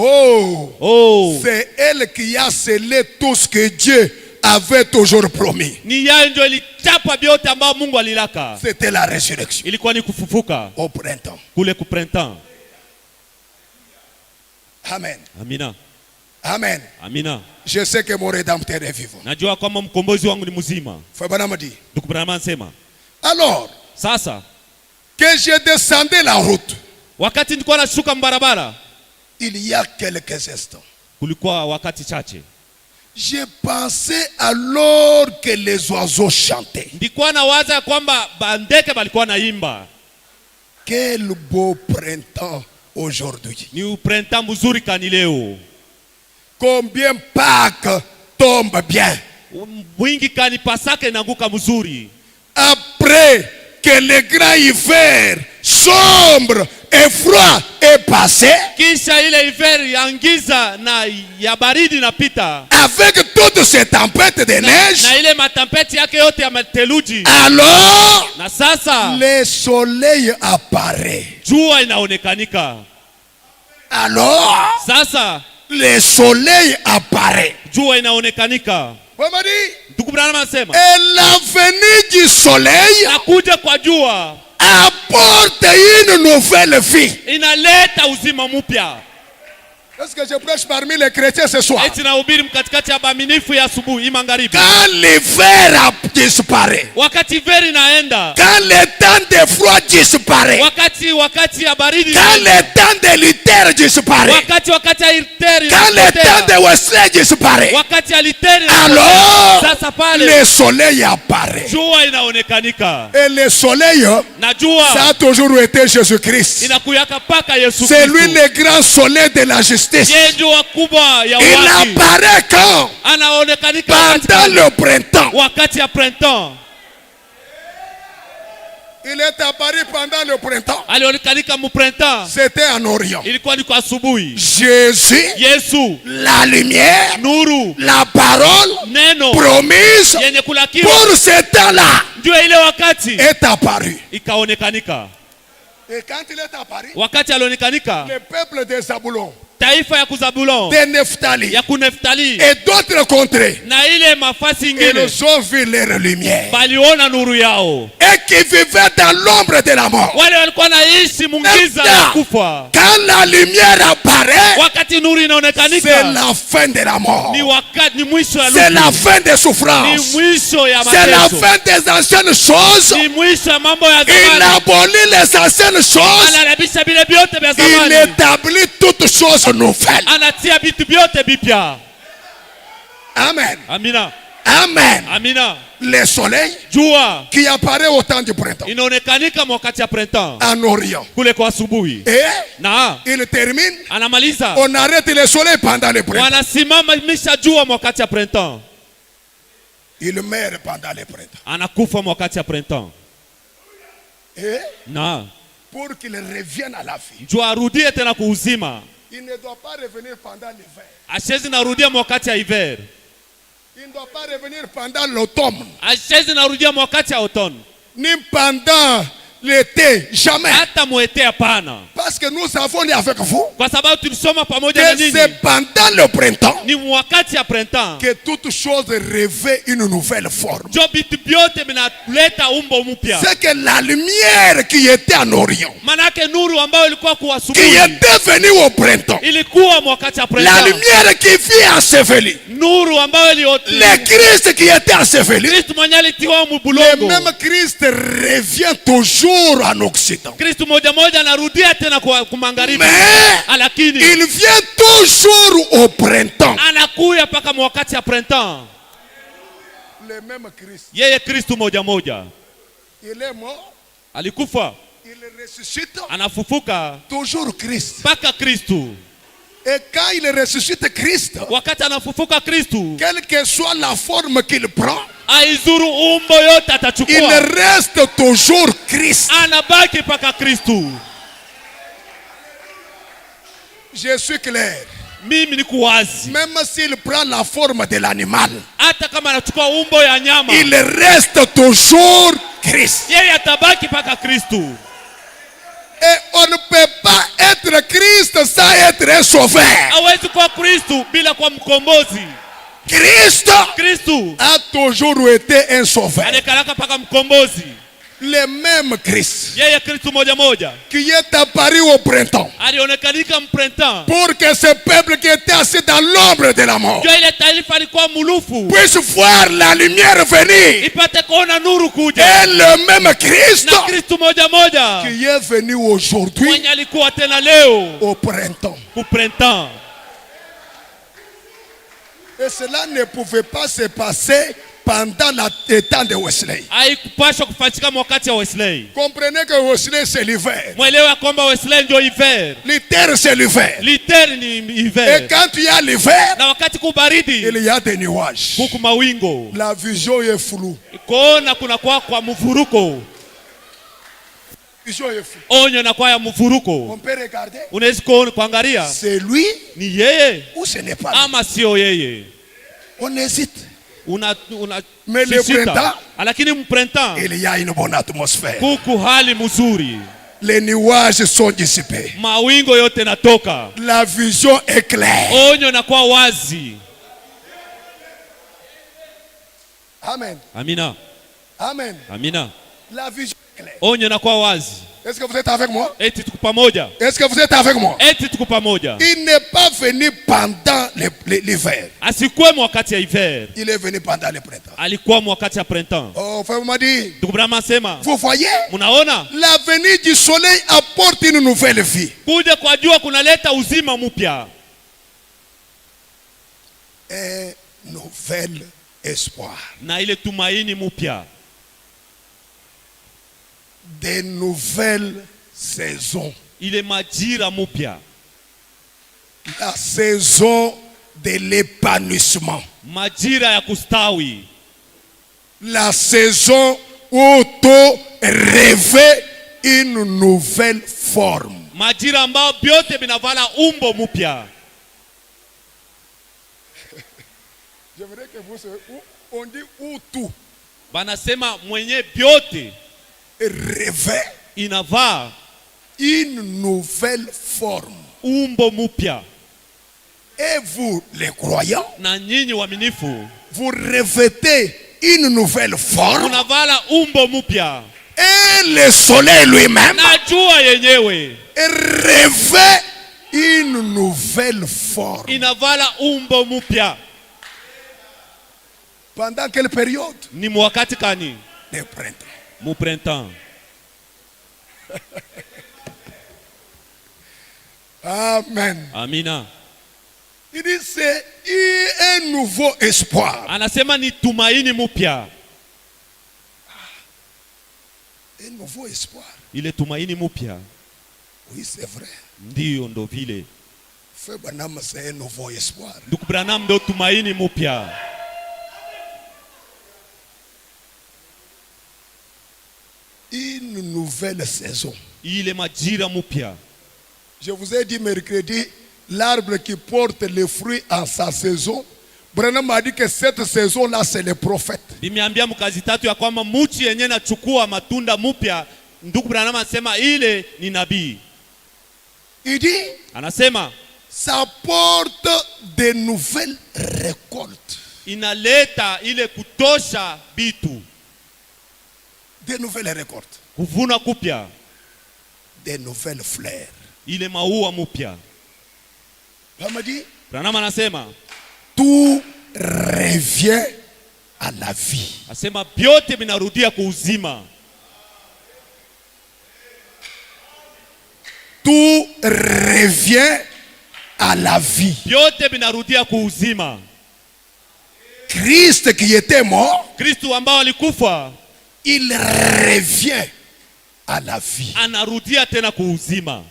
c'est elle qui a scellé tout ce que Dieu avait toujours promis. ni yeye ndio ilichapa vyote ambao Mungu alilaka. C'était la résurrection Ilikuwa ni kufufuka au printemps. kule ku printemps. Amen. Amina. Amen. Amina. Je sais que mon rédempteur est vivant. Najua kwamba mkombozi wangu ni mzima. Frère Branham dit. Ndugu Branham anasema, Alors, sasa que je descendais la route, wakati nilikuwa nashuka barabara, il y a quelques instants, kulikuwa wakati chache, j'ai pensé alors que les oiseaux chantaient. ndikuwa nawaza kwamba bandeke balikuwa naimba. Quel beau printemps aujourd'hui. Ni printemps mzuri kani leo. Combien Pâques tombe bien. Wingi kani Pasaka inaanguka mzuri. Après que le grand hiver sombre et froid est passé, Kisha ile hiver ya giza na ya baridi napita, avec toutes ces tempêtes de neige, na ile matempeti yake yote ya mateluji, alors na sasa le soleil apparaît. jua inaonekanika. Alors Sasa le soleil apparaît. jua inaonekanika. Vous m'avez dit? Ndugu Branham anasema, Et la venue du soleil nakuja kwa jua apporte une nouvelle vie. inaleta uzima mpya. Est-ce que je prêche parmi les chrétiens ce soir? Eti nahubiri mkatikati ya baaminifu ya asubuhi magharibi. Quand l'hiver disparaît, Wakati hiver inaenda, quand le temps de froid disparaît, wakati ya baridi quand inaenda, le temps de l'hiver disparaît, wakati ya literi quand le temps inapotea, de Wesley disparaît, wakati ya literi alors sasa pale le soleil apparaît. jua inaonekanika. Et le soleil, Na ça jua a toujours été Jésus-Christ. inakuyaka paka Yesu C'est lui Kristo. le grand soleil de la justice. Yeye jua kubwa ya Il haki. apparaît quand? Anaonekanika Pendant le printemps. wakati ya printemps. Il est apparu pendant le printemps. Alionekanika mu printemps. C'était en Orient. Ilikuwa ni kwa asubuhi. Jésus, Yesu, la lumière, nuru, la parole neno promise yenye kulakiwa pour ce temps-là ndio ile wakati est apparu. ikaonekanika. Et quand il est apparu, Wakati alionekanika, le peuple de Zabulon, taifa ya Kuzabulon, de Nephtali ya Kuneftali et d'autres contrées, na ile mafasi ingine ils ont vu leur lumière. baliona nuru yao. Et qui vivaient dans l'ombre de la mort. Wale walikuwa naishi mungiza ya kufa. Quand la lumière apparaît, Wakati nuru c'est inaonekanika, la fin de la mort. ni wakati, ni mwisho ya C'est la lugu, fin des ni souffrances. mwisho ya C'est la mateso, fin des anciennes choses. ni mwisho ya mambo ya Il zamani. abolit les anciennes choses. Analabisha vile vyote vya Il zamani, établit toutes choses nouvelles. anatia vitu vyote vipya. Amen. Amina, Amen. amina. Le soleil Jua qui apparaît au temps du printemps inaonekanika wakati ya printemps en Orient. kule kwa asubuhi, Et na il termine. anamaliza, On arrête le soleil pendant le printemps. wanasimama misha jua wakati ya printemps, Il meurt pendant le printemps. anakufa wakati ya printemps, Et na pour qu'il revienne à la vie, jua arudie tena kuuzima. il ne doit pas revenir pendant l'hiver. Ashezi narudia wakati ya hiver, Il ne doit pas revenir pendant l'automne. ashezi narudia wakati ya automne, Ni pendant l'été, jamais. hata muete hapana, Parce que nous avons dit avec vous kwa sababu tulisoma pamoja na que nyinyi c'est pendant le printemps ni wakati ya printemps que toute chose revêt une nouvelle forme. njo vitu vyote vinaleta umbo mpya. C'est que la lumière qui était en Orient, Manake nuru ambayo ilikuwa qui kuasubuhi était venue au printemps, ilikuwa wakati ya la printemps, lumière qui vit enseveli, nuru ambayo le Christ qui était enseveli, Kristo mwenye alitiwa le mubulongo. même Christ revient toujours en Occident. Kristo moja anarudia tena kwa magharibi, Mais lakini il vient toujours au printemps. anakuya paka wakati ya printemps. Le même Christ. Yeye Kristo moja Il est mort, alikufa, il ressuscite, anafufuka toujours Christ. paka Kristo. Et quand il ressuscite Christ, Wakati anafufuka Kristo, quelle que soit la forme qu'il prend, aizuru umbo yote il atachukua, reste toujours Christ. anabaki paka Kristo. Je suis clair. Mimi ni kuwazi, Même s'il prend la forme de l'animal, hata kama anachukua umbo ya nyama, il reste toujours Christ. yeye atabaki paka Kristo. Et on ne peut pas être Christ sans être un sauveur. Hawezi kuwa Kristo bila kuwa mkombozi. Kristo a toujours été un sauveur. anakalaka paka mkombozi. Le même Christ Yeye Kristo moja qui est apparu au printemps alionekanika mprintemps, pour que ce peuple qui était assis dans l'ombre de la mort ndio ile taifa alikuwa mulufu puisse voir la lumière venir. ipate kuona nuru kuja. Et le même Christ Na Kristo moja qui est venu aujourd'hui mwenye alikuwa tena leo au printemps. ku printemps. Et cela ne pouvait pas se passer pendant le temps de Wesley. Haikupashwa kufanyika wakati ya Wesley. Comprenez que Wesley c'est l'hiver. Mwelewa kwamba Wesley ndio hiver. L'hiver c'est l'hiver. Liter ni Et hiver. quand il y a l'hiver, Na wakati kubaridi il y a des nuages. huku mawingo. La vision est floue. Kuona kuna kwa mvuruko. Vision est floue. Onyo na kwa ya mvuruko. On peut regarder. Unaweza kuangalia C'est lui ni yeye ou ce n'est pas lui. ama sio yeye. On hésite. Mais le printemps, lakini mprintemps il y a une bonne atmosphère. kuku hali mzuri, Les nuages sont dissipés. mawingo yote natoka, La vision est claire. onyo na kwa wazi. Amen. Amina, Amen. amina. La vision est claire. Onyo na kwa wazi. Est-ce que vous êtes avec moi? Eti tuko pamoja, Est-ce que vous êtes avec moi? eti tuko pamoja. Il n'est pas venu pendant l'hiver. Asikuwe wakati ya hiver, Il est venu pendant le printemps. alikuwa wakati ya printemps. Oh, frère m'a dit, Ndugu Branham asema, vous voyez, munaona la venue du soleil apporte une nouvelle vie. kuja kwa jua kunaleta uzima mpya, Un nouvel espoir. na ile tumaini mpya, Des nouvelles saisons. ile majira mpya, La saison de l'épanouissement. majira ya kustawi, La saison où tout revêt une nouvelle forme. majira ambao vyote vinavala umbo mpya. J'aimerais que vous on dit où tout Banasema mwenye vyote revêt inavaa une nouvelle forme. umbo mpya. Et vous, les croyants, Na nyinyi waaminifu vous revêtez une nouvelle forme. unavala umbo mpya, Et le soleil lui-même na jua yenyewe revêt une nouvelle forme. inavala umbo mpya. Pendant quelle période? Ni mwakati kani? Le printemps. Mu printemps. Amen. Amina. Il dit c'est un nouveau espoir. Anasema ni tumaini mpya. Un nouveau espoir. Ile tumaini mpya Oui, c'est vrai. ndiyo ndo vile. Frère Branham, c'est un nouveau espoir. Ndugu Branham ndo tumaini mpya. Une nouvelle saison. Ile majira mpya. Je vous ai dit mercredi, l'arbre qui porte les fruits en sa saison. Branham a dit que cette saison-là, c'est le prophète. Nimeambia mkazi tatu ya kwamba muchi yenye nachukua matunda mpya Ndugu Branham anasema ile ni nabii. Il dit, Anasema ça porte de nouvelles récoltes. inaleta ile kutosha bitu, De nouvelles récoltes. kuvuna kupya, Des nouvelles fleurs. ile maua mupya. On me dit, Branham anasema tout revient à la vie. asema vyote vinarudia kuuzima. Tout revient à la vie. Vyote vinarudia kuuzima. Christ qui était mort, Kristo ambao alikufa il revient à la vie. anarudia tena kuuzima.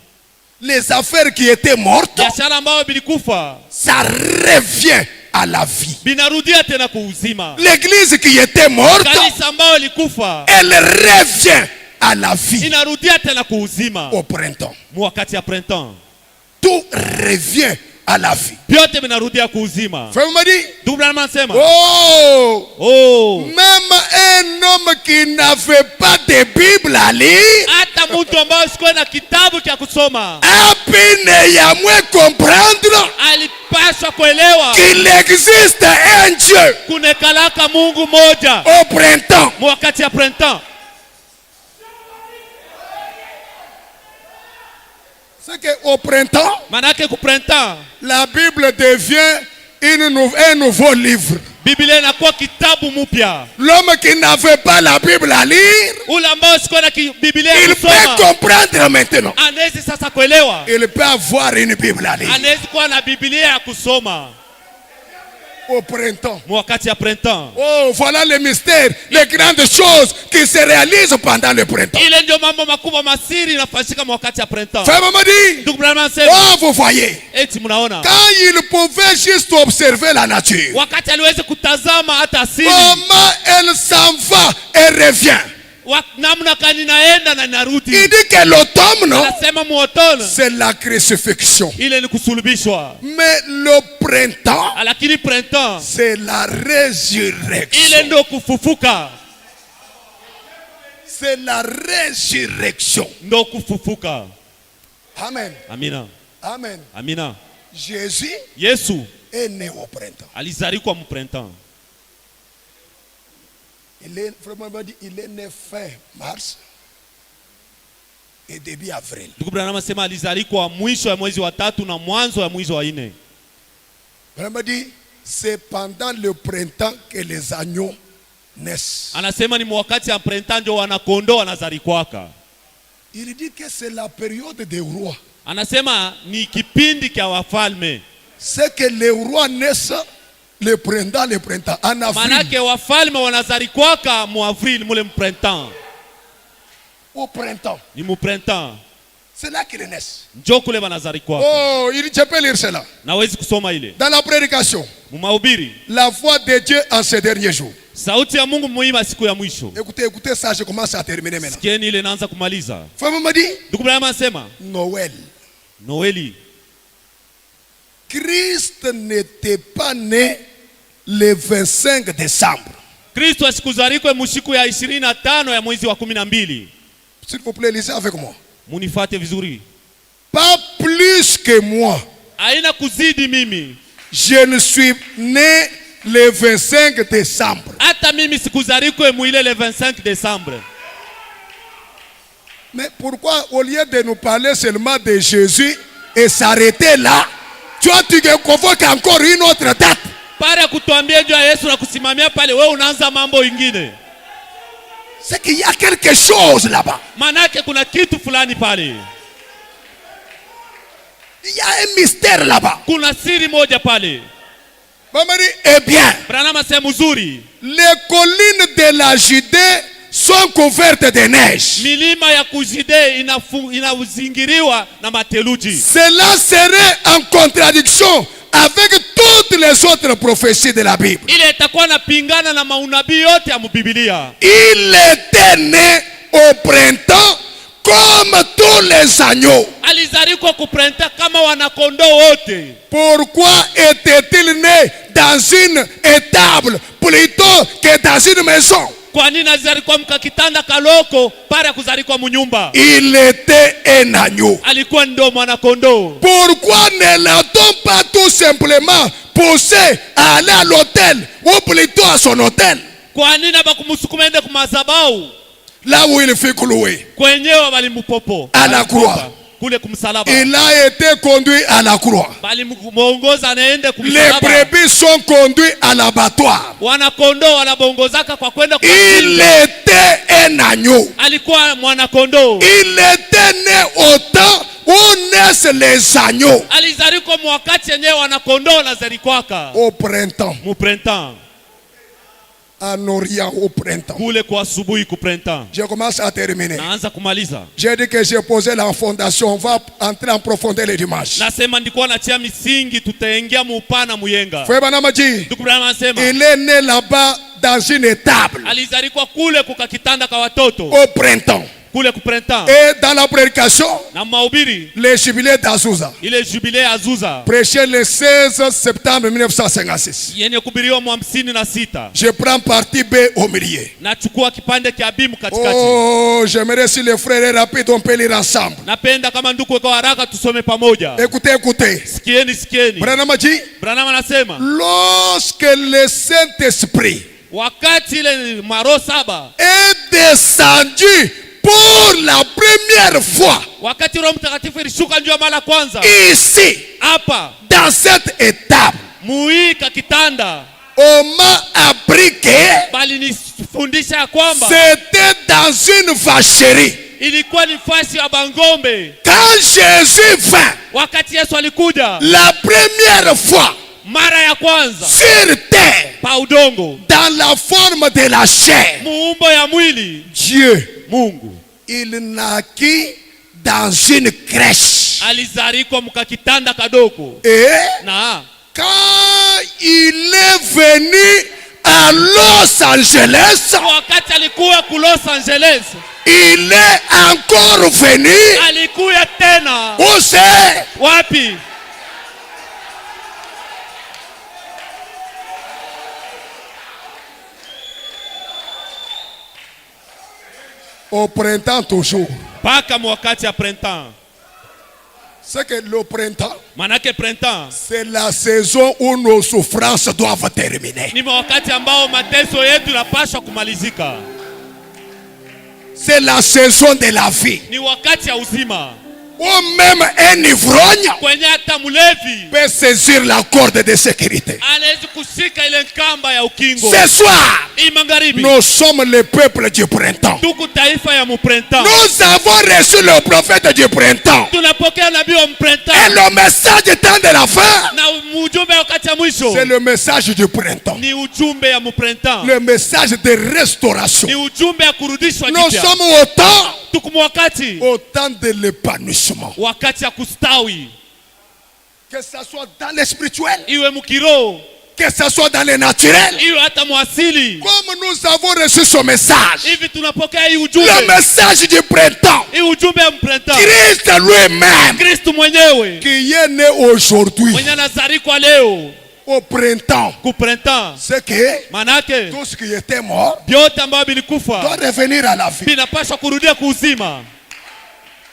Les affaires qui étaient mortes, Biashara ambao bilikufa ça revient à la vie. binarudia tena kuuzima. L'église qui était morte, Kanisa ambao ilikufa elle revient à la vie inarudia tena kuuzima. au printemps. Wakati ya printemps Tout revient à la vie. vyote vinarudia kuuzima. Frère m'a dit, Ndugu Branham anasema oh, même un homme qui n'avait pas de Bible à lire, hata mtu ambaye sikuwa na kitabu cha kusoma a pu néanmoins comprendre alipaswa kuelewa qu'il existe un Dieu kunekalaka Mungu moja au printemps. wakati ya printemps. C'est qu'au printemps, Manake ku printemps la Bible devient un nouveau livre. Biblia inakuwa kitabu mpya. L'homme qui n'avait pas la Bible à lire, Ule ambao sikuwa na Biblia ya il peut kusoma comprendre maintenant. anawezi sasa kuelewa, Il peut avoir une Bible à lire. anawezi kuwa na Biblia ya kusoma Au printemps. wakati ya printemps. Oh, voilà les mystères, les grandes choses qui se réalisent pendant le printemps. Ile ndio mambo makubwa masiri inafanyika wakati ya printemps. Frère m'a dit, Ndugu Branham anasema oh, vous voyez, eti mnaona quand il pouvait juste observer la nature, wakati aliweza kutazama hata asili comment elle s'en va et revient. namna kani naenda na narudi. Il dit que l'automne, Anasema muotono c'est la crucifixion. ile ni kusulubishwa, Mais le printemps, lakini printemps c'est la ile résurrection. ndio kufufuka, C'est la résurrection. ndio kufufuka. Amen. Amina, Amen. amina. Jésus Yesu est né au printemps. alizaliwa mu printemps. Il est, vraiment, il est né fin mars et début avril. Ndugu Branham anasema alizaliwa mwisho ya mwezi wa 3 na mwanzo ya mwezi wa 4. Vraiment dit, c'est pendant le printemps que les agneaux naissent. Anasema ni wakati ya printemps ndio wanakondoo wanazalikwaka. Il dit que c'est la période des rois. Anasema ni kipindi cha wafalme. C'est que les rois naissent le printemps, en avril. Manake wafalme wanazalikwaka mu avril mule mu printemps. Au printemps. Ni mu printemps. C'est là qu'ils naissent. Njoo kule wanazalikwaka. Oh, il dit, je peux lire cela. Nawezi kusoma ile. Dans la prédication, Mu mahubiri, la voix de Dieu en ces derniers jours. sauti ya Mungu muhimu siku ya mwisho. Écoutez, écoutez ça, je commence à terminer maintenant. Sikieni ile naanza kumaliza. Frère m'a dit, Ndugu Branham anasema Noël. Noeli, Christ n'était pas né le 25 décembre. Kristo asikuzaliwe mushiku ya 25 ya mwezi wa 12. S'il vous plaît, lisez avec moi. Munifate vizuri. Pas plus que moi. Haina kuzidi mimi. Je ne suis né le 25 décembre. Hata mimi sikuzaliwe muile le 25 décembre. Mais pourquoi, au lieu de nous parler seulement de Jésus et s'arrêter là, tu convoques encore une autre date? Para kutuambia juu ya Yesu na kusimamia pale, wewe unaanza mambo ingine. C'est qu'il y a quelque chose là-bas. Manake kuna kitu fulani pale. Il y a un mystère là-bas. Kuna siri moja pale. Eh bien, Branham asema mzuri. les collines de la Judée sont couvertes de neige. Milima ya Kujide inazingiriwa na mateluji. Cela serait en contradiction avec toutes les autres prophéties de la Bible. Ile itakuwa napingana na maunabii yote ya Biblia. Il était né au printemps comme tous les agneaux. Alizaliwa kuprinta kama wanakondoo wote. Pourquoi était-il né dans une étable plutôt que dans une maison? Kwa nini alizarikwa mkakitanda kaloko para ya kuzarikwa munyumba? Il était un agneau. Alikuwa ndo mwana kondoo. Pourquoi ne l'a-t-on pas tout simplement poussé à aller à l'hôtel ou plutôt à son hôtel? Kwa nini bakumsukuma ende kumazabau? Là où il fut cloué. Kwenyewe balimupopo. À la croix. Kule kumsalaba. Il a été conduit à la croix. Balimuongoza anaende Les kumsalaba. brebis sont conduits à l'abattoir. Wana kondoo wanabongozaka kwa kwenda kwa Il était un agneau. Alikuwa mwana kondoo. Il était né au temps où naissent les agneaux. Alizarikwa mwakati yenyewe wana kondoo lazarikwaka. Au printemps. Mu printemps. En Orient au printemps. Kule kwa asubuhi ku printemps. Je commence à terminer. Naanza kumaliza. J'ai dit que j'ai posé la fondation. On va entrer en profondeur les dimanches. Nasema ndikuwa natia misingi tutaingia muupana muyenga. Frère Banamaji, Ndugu Branham anasema il est né là-bas dans une étable. alizarikwa kule kukakitanda kwa watoto. Au printemps. Kule ku printemps. Et dans la prédication, Na mahubiri le jubilé d'Azusa, ile jubilei Azusa prêché le 16 septembre 1956. yenye kubiriwa mu 56. Je prends partie B au milieu. Nachukua kipande kia bimu katikati. Oh, j'aimerais si les frères est rapide, on peut lire ensemble. Napenda kama ndugu kwa haraka tusome pamoja. Écoutez, écoutez. Sikieni. Branham a dit, Branham anasema lorsque le Saint-Esprit wakati ile maro saba est descendu pour la première fois wakati Roho Mtakatifu ilishuka njoo mara kwanza ici, hapa dans cette étape, muika kitanda, on m'a appris que bali nifundisha ya kwamba c'était dans une vacherie. ilikuwa ni fasi ya bangombe. Quand Jésus vint Wakati Yesu alikuja la première fois mara ya kwanza sur terre, pa udongo dans la forme de la chair, muumbo ya mwili, Dieu, Mungu il naquit dans une crèche. alizarikwa mkakitanda kadogo. Et Na quand il est venu à Los Angeles, wakati alikuwa ku Los Angeles il est encore venu. alikuya tena Où c'est? wapi? Au printemps toujours. Paka mwakati ya printemps. C'est que le printemps, Manake printemps c'est la saison où nos souffrances doivent terminer. ni wakati ambao mateso yetu yanapaswa kumalizika. C'est la saison de la vie. Ni wakati ya uzima. Ou même un ivrogne Kwenye hata mulevi peut saisir la corde de sécurité. anaweza kushika ile kamba ya ukingo. Ce soir, Hii magharibi nous sommes le peuple du printemps. tuku taifa ya mprintemps. Nous avons reçu le prophète du printemps. Tunapokea nabii wa Et mprintemps le message du temps de la fin, na ujumbe wakati ya mwisho c'est le message du printemps. ni ujumbe ya mprintemps. Le message de restauration. Ni ujumbe ya kurudishwa Nous jipya. sommes au temps, Tuku wakati de l'épanouissement. wakati ya kustawi, Que ce soit dans le spirituel, iwe mkiroho, que ce soit dans le naturel. iwe hata mwasili. Comme nous avons reçu ce message, Hivi tunapokea hii le ujumbe, message du printemps, hii ujumbe ya mprintemps. Christ lui-même, Kristu mwenyewe qui est né aujourd'hui, mwenye anazarikwa leo au printemps, ku printemps, c'est que manake tout ce qui était mort vyote ambavyo vilikufa doit revenir à la vie. vinapaswa kurudia kuuzima.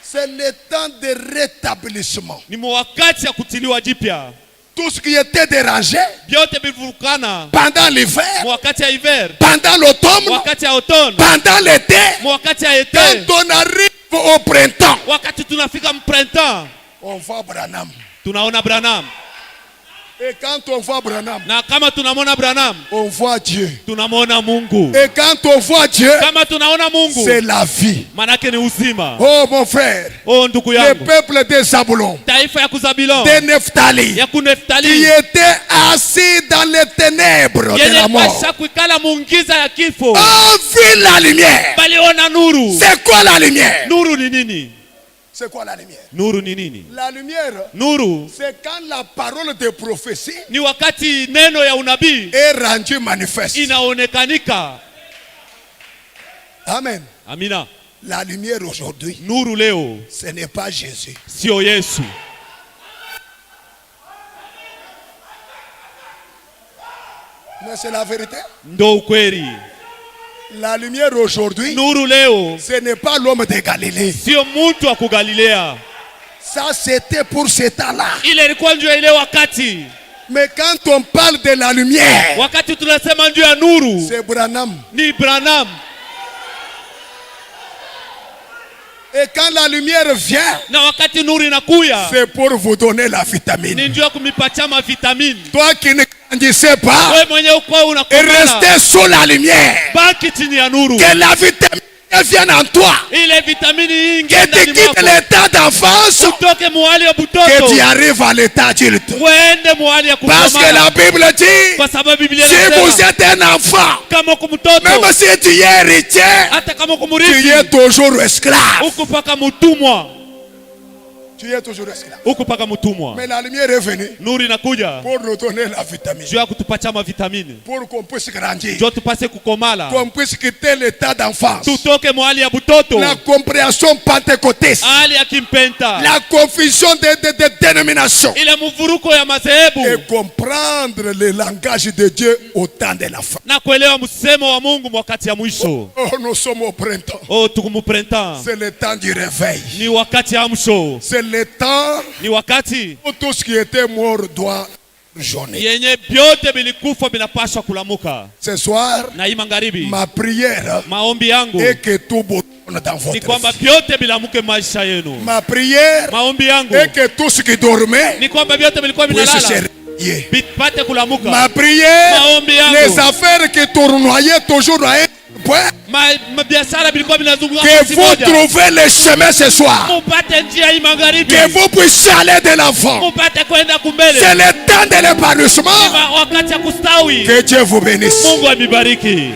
C'est le temps de rétablissement. Ni wakati ya kutiliwa jipya. Tout ce qui était dérangé Vyote vilivurukana pendant l'hiver, wakati ya hiver, pendant l'automne, wakati ya automne, pendant l'été, wakati ya ete, quand on arrive au printemps, wakati tunafika mprintemps on voit Branham. tunaona Branham, Et quand on voit Branham, na kama tunamwona Branham on voit Dieu. tunamwona Mungu. Et quand on voit Dieu, Kama tunaona Mungu c'est la vie. manake ni uzima. Oh mon frère, Oh ndugu le yangu, peuple de Zabulon, taifa ya Kuzabilon de Nephtali, ya qui Kuneftali était assis dans les ténèbres de yenye la mort, pasha kuikala mungiza ya kifo a vu la lumière. baliona nuru. C'est quoi la lumière? Nuru ni nini? C'est quoi la lumière? Nuru ni nini? La lumière, Nuru c'est quand la parole de prophétie ni wakati neno ya unabii est rendue manifeste. inaonekanika. Amen. Amina. La lumière aujourd'hui, Nuru leo ce n'est pas Jésus. sio Yesu. Mais c'est la vérité. Ndo ukweli. La lumière aujourd'hui, Nuru leo ce n'est pas l'homme de Galilée. sio mtu wa kugalilea. Ça, c'était pour ce temps-là. Ile ilikuwa ndio ile wakati. Mais quand on parle de la lumière, Wakati tunasema ndio ya nuru, c'est Branham. ni Branham. Et quand la lumière vient, Na wakati nuru inakuya, c'est pour vous donner la vitamine. ni ndio kumipatia mavitamini. Toi qui ne grandissez pas, Wewe mwenyewe uko et unakomana, restez sous la lumière. baki chini ya nuru. Que la vitamine vienne en toi. Ile vitamini hii Que ingie tu ndani quittes mwako. l'état d'enfance, Utoke muhali ya que butoto, tu arrives à l'état adulte. uende muhali ya Parce que kukomana. la Bible dit, Kwa sababu Biblia si vous inasema êtes un enfant, kama uko mtoto, même si tu es héritier, hata kama uko tu mrithi, es toujours esclave. uko paka mtumwa, Tu es toujours esclave. uko paka mtumwa. Mais la lumière est venue Nuru inakuja pour nous donner la vitamine, juu ya kutupatia mavitamini, pour qu'on puisse grandir, juu tupase kukomala, qu'on puisse quitter l'état d'enfance. tutoke muhali ya butoto, La compréhension pentecôtiste, hali ya kimpenta, la confusion de dénominations, ile mvuruko ya madhehebu, et comprendre le langage de Dieu au temps de la fin. na kuelewa msemo wa Mungu wakati ya mwisho. Oh, nous sommes au printemps. Oh, tuko mu printemps, C'est le temps du réveil. ni wakati ya msho, C'est le temps ni wakati où tout ce qui était mort doit jaunir. yenye vyote vilikufa vinapaswa kulamuka. Ce soir, Na hii magharibi, ma prière maombi yangu est que tout bouillonne dans ni votre kwamba vie. vyote vilamuke maisha yenu. Ma prière Maombi yangu est que tout ce qui dormait ni kwamba vyote vilikuwa puisse se vinalala réveiller. vipate kulamuka. Ma prière, Maombi yangu, les affaires qui tournoyaient toujours à un point, biashara vilikuwa vinazunguka que kasi vous moja. trouvez le chemin ce soir, Mupate njia hii magharibi, que vous puissiez aller de l'avant. mupate kwenda kumbele. C'est le temps de l'épanouissement. Ni wakati ya kustawi. Que Dieu vous bénisse. Mungu amibariki.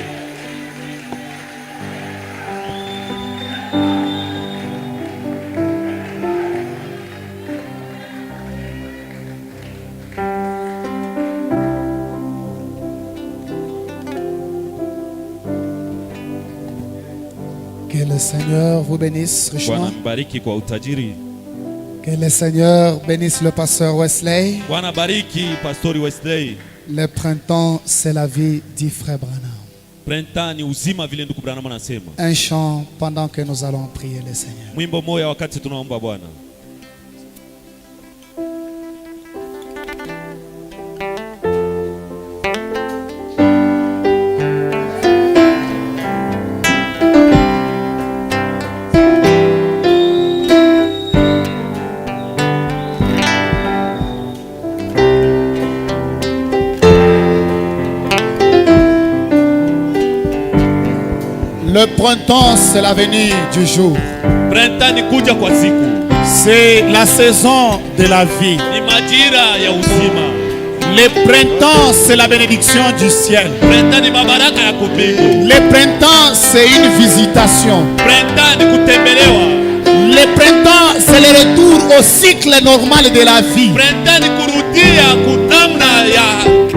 Que le Seigneur vous bénisse Bwana richement. mbariki kwa utajiri. Que le Seigneur bénisse le pasteur Wesley. Bwana bariki Pastori Wesley. Le printemps, c'est la vie, dit frère Branham. Printemps ni uzima vile ndugu Branham anasema. Un chant pendant que nous allons prier le Seigneur. Mwimbo moja wakati tunaomba Bwana. Le printemps, c'est la venue du jour. Printemps ni kuja kwa siku. C'est la saison de la vie. Ni majira ya uzima. Le printemps, c'est la bénédiction du ciel. Printemps ni mabaraka ya kumbingu. Le printemps, c'est une visitation. Printemps ni kutembelewa. Le printemps, c'est le retour au cycle normal de la vie. Printemps ni kurudia kunamna ya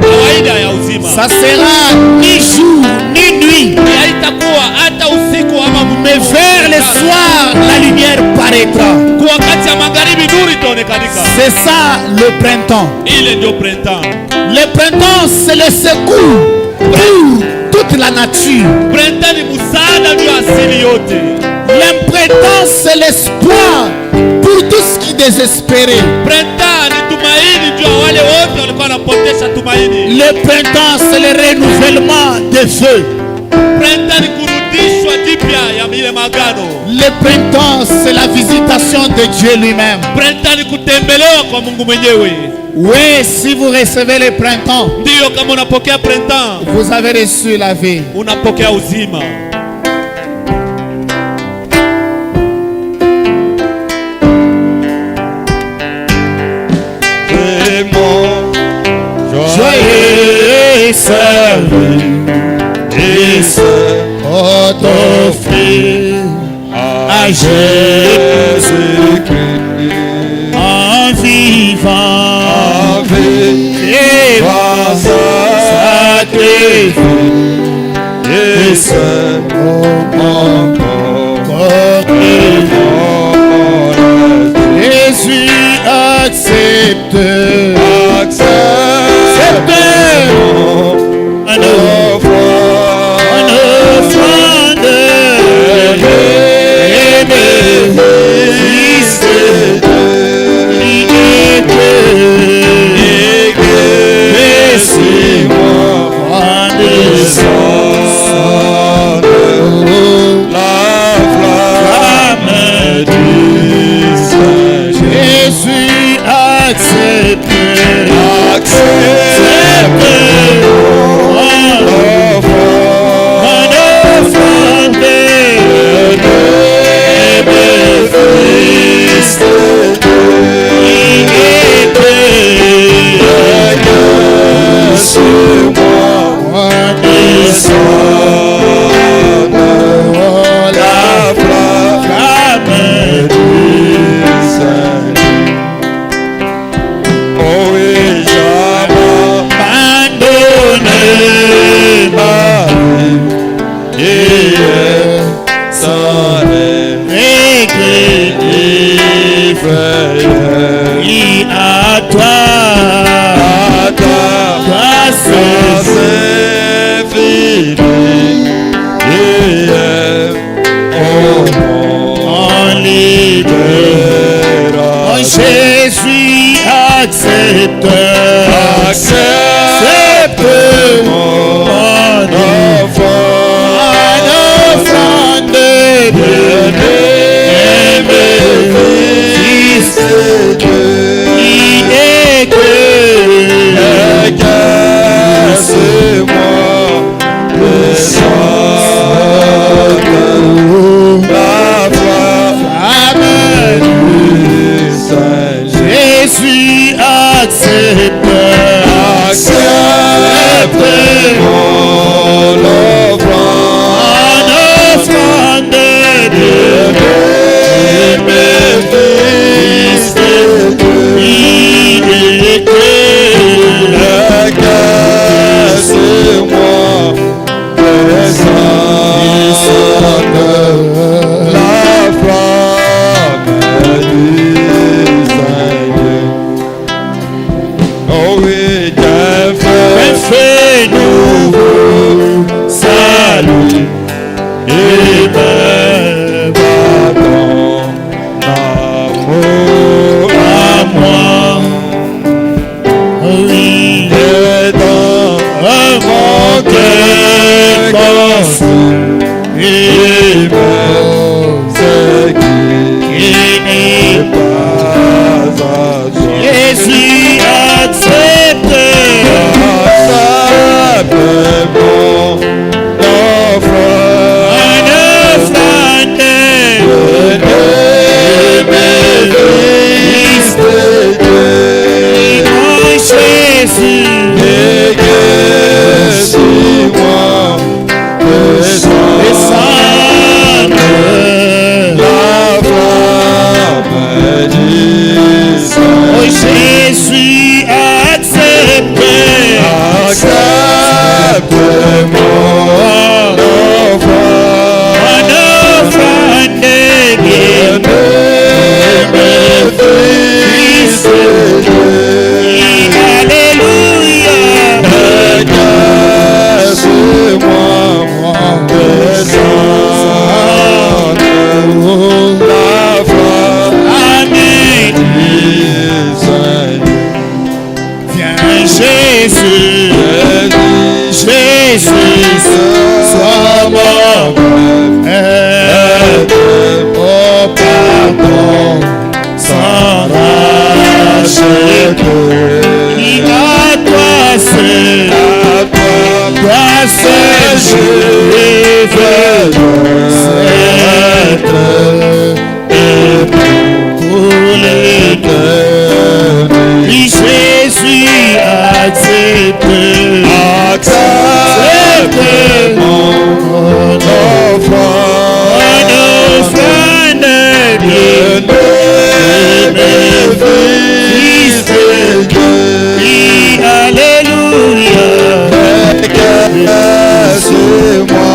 kawaida ya uzima. Ça sera ni jour, ni nuit. Haitakuwa hata usiku ama Mais vers le soir, la lumière paraîtra. kwa wakati ya magharibi nuru itaonekanika. C'est ça le printemps. Ile ndio printemps. Le printemps, c'est le secours pour toute la nature. Printemps ni msaada juu ya asili yote. Le printemps, c'est l'espoir pour tout ce qui désespérait. Printemps ni tumaini juu ya wale wote walikuwa wanapotesha tumaini. Le printemps, c'est le renouvellement des feux. Printemps ni kurudishwa jipya ya ile magano. Le printemps, c'est la visitation de Dieu lui-même. Printemps ni kutembelewa kwa Mungu mwenyewe. Oui, si vous recevez le printemps, Ndiyo, kama unapokea printemps, vous avez reçu la vie. unapokea uzima. Joyeux service, offrir à Jésus-Christ en vivant et sacrifice Jésus accepte un offrande Oui, à toi, c'est fini. en libération. Oh, Jésus, accepte mon offrande de bien-aimé Fils de Dieu, qui est que Casse-moi le sang de la foi. Amen. Jésus, accepte mon offrande de bien-aimé Fils de Dieu, casse-moi le sang de la flamme du Seigneur. Oh oui, fait nouveau salut et même ton amour à moi. Oui, et dans mon cœur conçu et même ce qui n'est pas à toi. Jésus accepte mon offrande Fils de Dieu, Jésus, dégage-moi le sang la flamme du Saint. oh Jésus, accepte mon offrande bien-aimé Fils de Dieu. Alléluia. Casse-moi le sang de la flamme Amen. du Seigneur. Viens Jésus, Jésus, sois mon aide, oh pardon, sans racheter. Qui à toi seul, toi seul je veux être pour l'éternité. Oui, Jésus accepte Mon offrande bien-aimé Fils de Dieu. Oui, alléluia. Casse-moi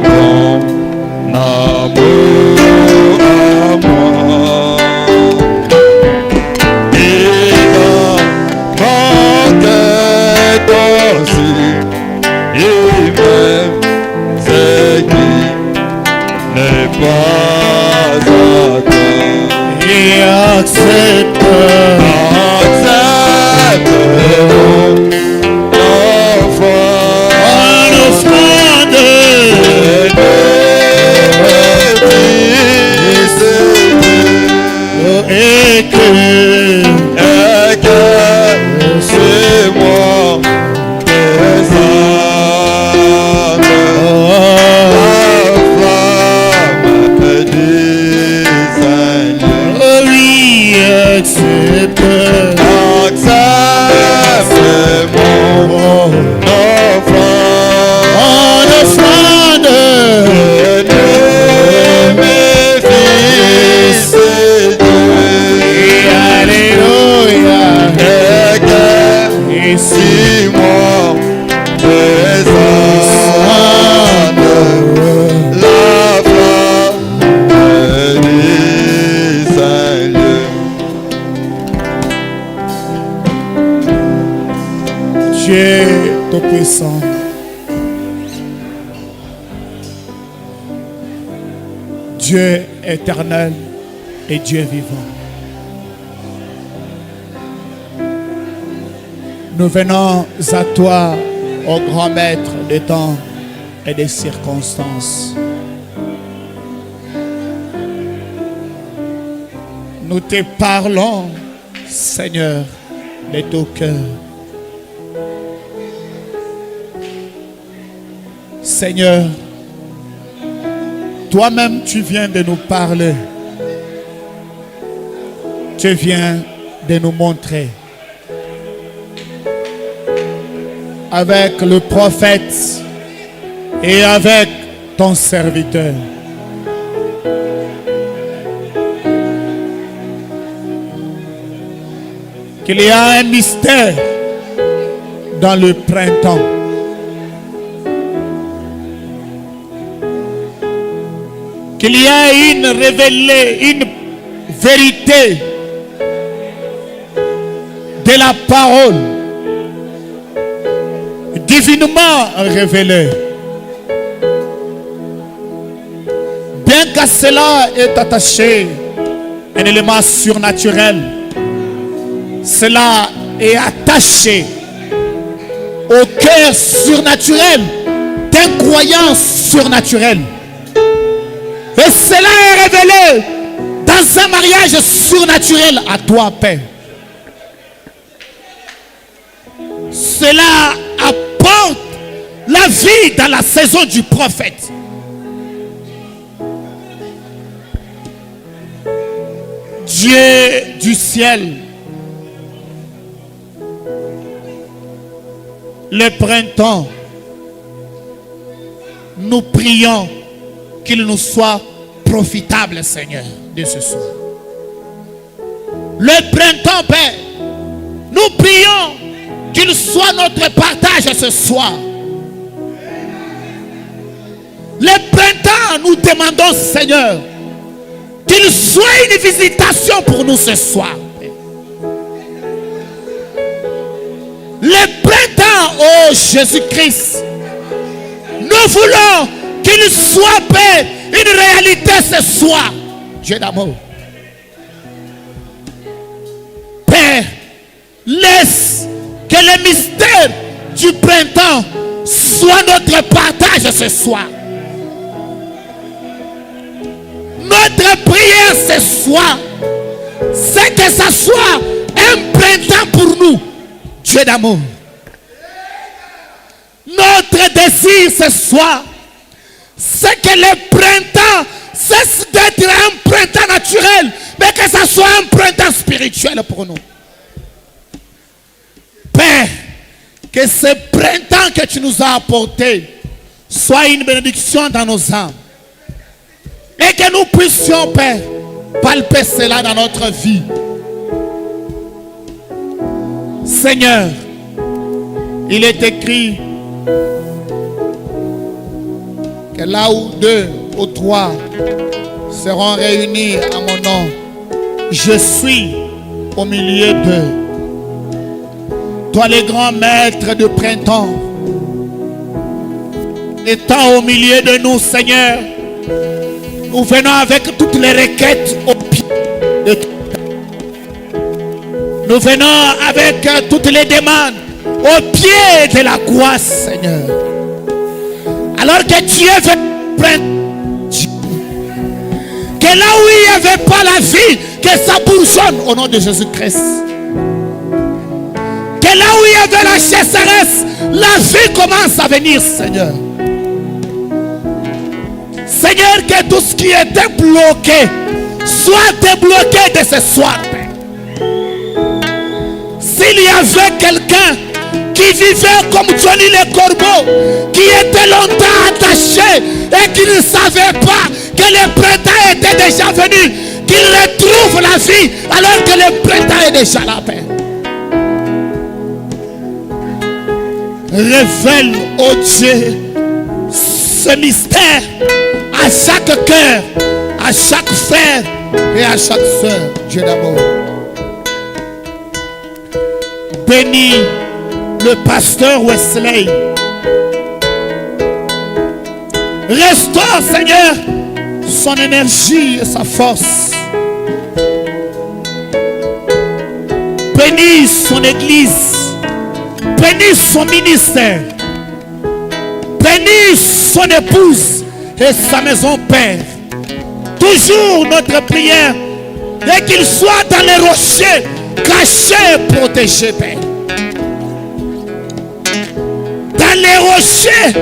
ton amour à moi. Et dans mon cœur aussi, il m'aime, c'est qui n'est pas à toi. Et accepte et que c'est moi tes âmes, la flamme du Seigneur. oh oui, accepte mon offrande, mes fils et Dieu. Alléluia. Et si moi tes âmes, la flamme du Seigneur. Dieu Tout-Puissant, Dieu éternel et Dieu vivant, nous venons à toi, ô grand maître des temps et des circonstances. Nous te parlons, Seigneur, de tout cœur. Seigneur, toi-même tu viens de nous parler. Tu viens de nous montrer. Avec le prophète et avec ton serviteur. Qu'il y a un mystère dans le printemps. Qu'il y a une vérité de la parole divinement révélée. Bien qu'à cela est attaché un élément surnaturel, cela est attaché au cœur surnaturel d'un croyant surnaturel. Et cela est révélé dans un mariage surnaturel à toi, Père. Cela apporte la vie dans la saison du prophète. Dieu du ciel, le printemps, nous prions qu'il nous soit profitable, Seigneur, de ce soir. Le printemps, Père, nous prions qu'il soit notre partage ce soir. Le printemps, nous demandons, Seigneur, qu'il soit une visitation pour nous ce soir. Le printemps, oh Jésus-Christ, nous voulons qu'il soit, Père, une réalité ce soir. Dieu d'amour. Père, laisse que le mystère du printemps soit notre partage ce soir. Notre prière ce soir, c'est que ça soit un printemps pour nous. Dieu d'amour. Notre désir ce soir, c'est que le printemps cesse d'être un printemps naturel, mais que ça soit un printemps spirituel pour nous. Père, que ce printemps que tu nous as apporté soit une bénédiction dans nos âmes. Et que nous puissions, Père, palper cela dans notre vie. Seigneur, il est écrit que là où 2 ou 3 seront réunis à mon nom, je suis au milieu d'eux. Toi, le grand maître du printemps, étant au milieu de nous, Seigneur, nous venons avec toutes les requêtes au pied de toi. Nous venons avec toutes les demandes au pied de la croix, Seigneur. Alors que Dieu veut prendre, que là où il n'y avait pas la vie, que ça bourgeonne au nom de Jésus-Christ. Que là où il y avait la chasseresse, la vie commence à venir, Seigneur. Seigneur, que tout ce qui était bloqué soit débloqué de ce soir, Père. S'il y avait quelqu'un qui vivait comme Johnny le corbeau, qui était longtemps attaché et qui ne savait pas que le printemps était déjà venu, qu'il retrouve la vie alors que le printemps est déjà là, Père. Révèle, oh Dieu, ce mystère à chaque cœur, à chaque frère et à chaque soeur, Dieu d'amour. Bénis le pasteur Wesley. Restaure, Seigneur, son énergie et sa force. Bénis son église. Bénis son ministère. Bénis son épouse et sa maison, Père. Toujours notre prière est qu'il soit dans les rochers, caché, protégé, Père. Dans les rochers,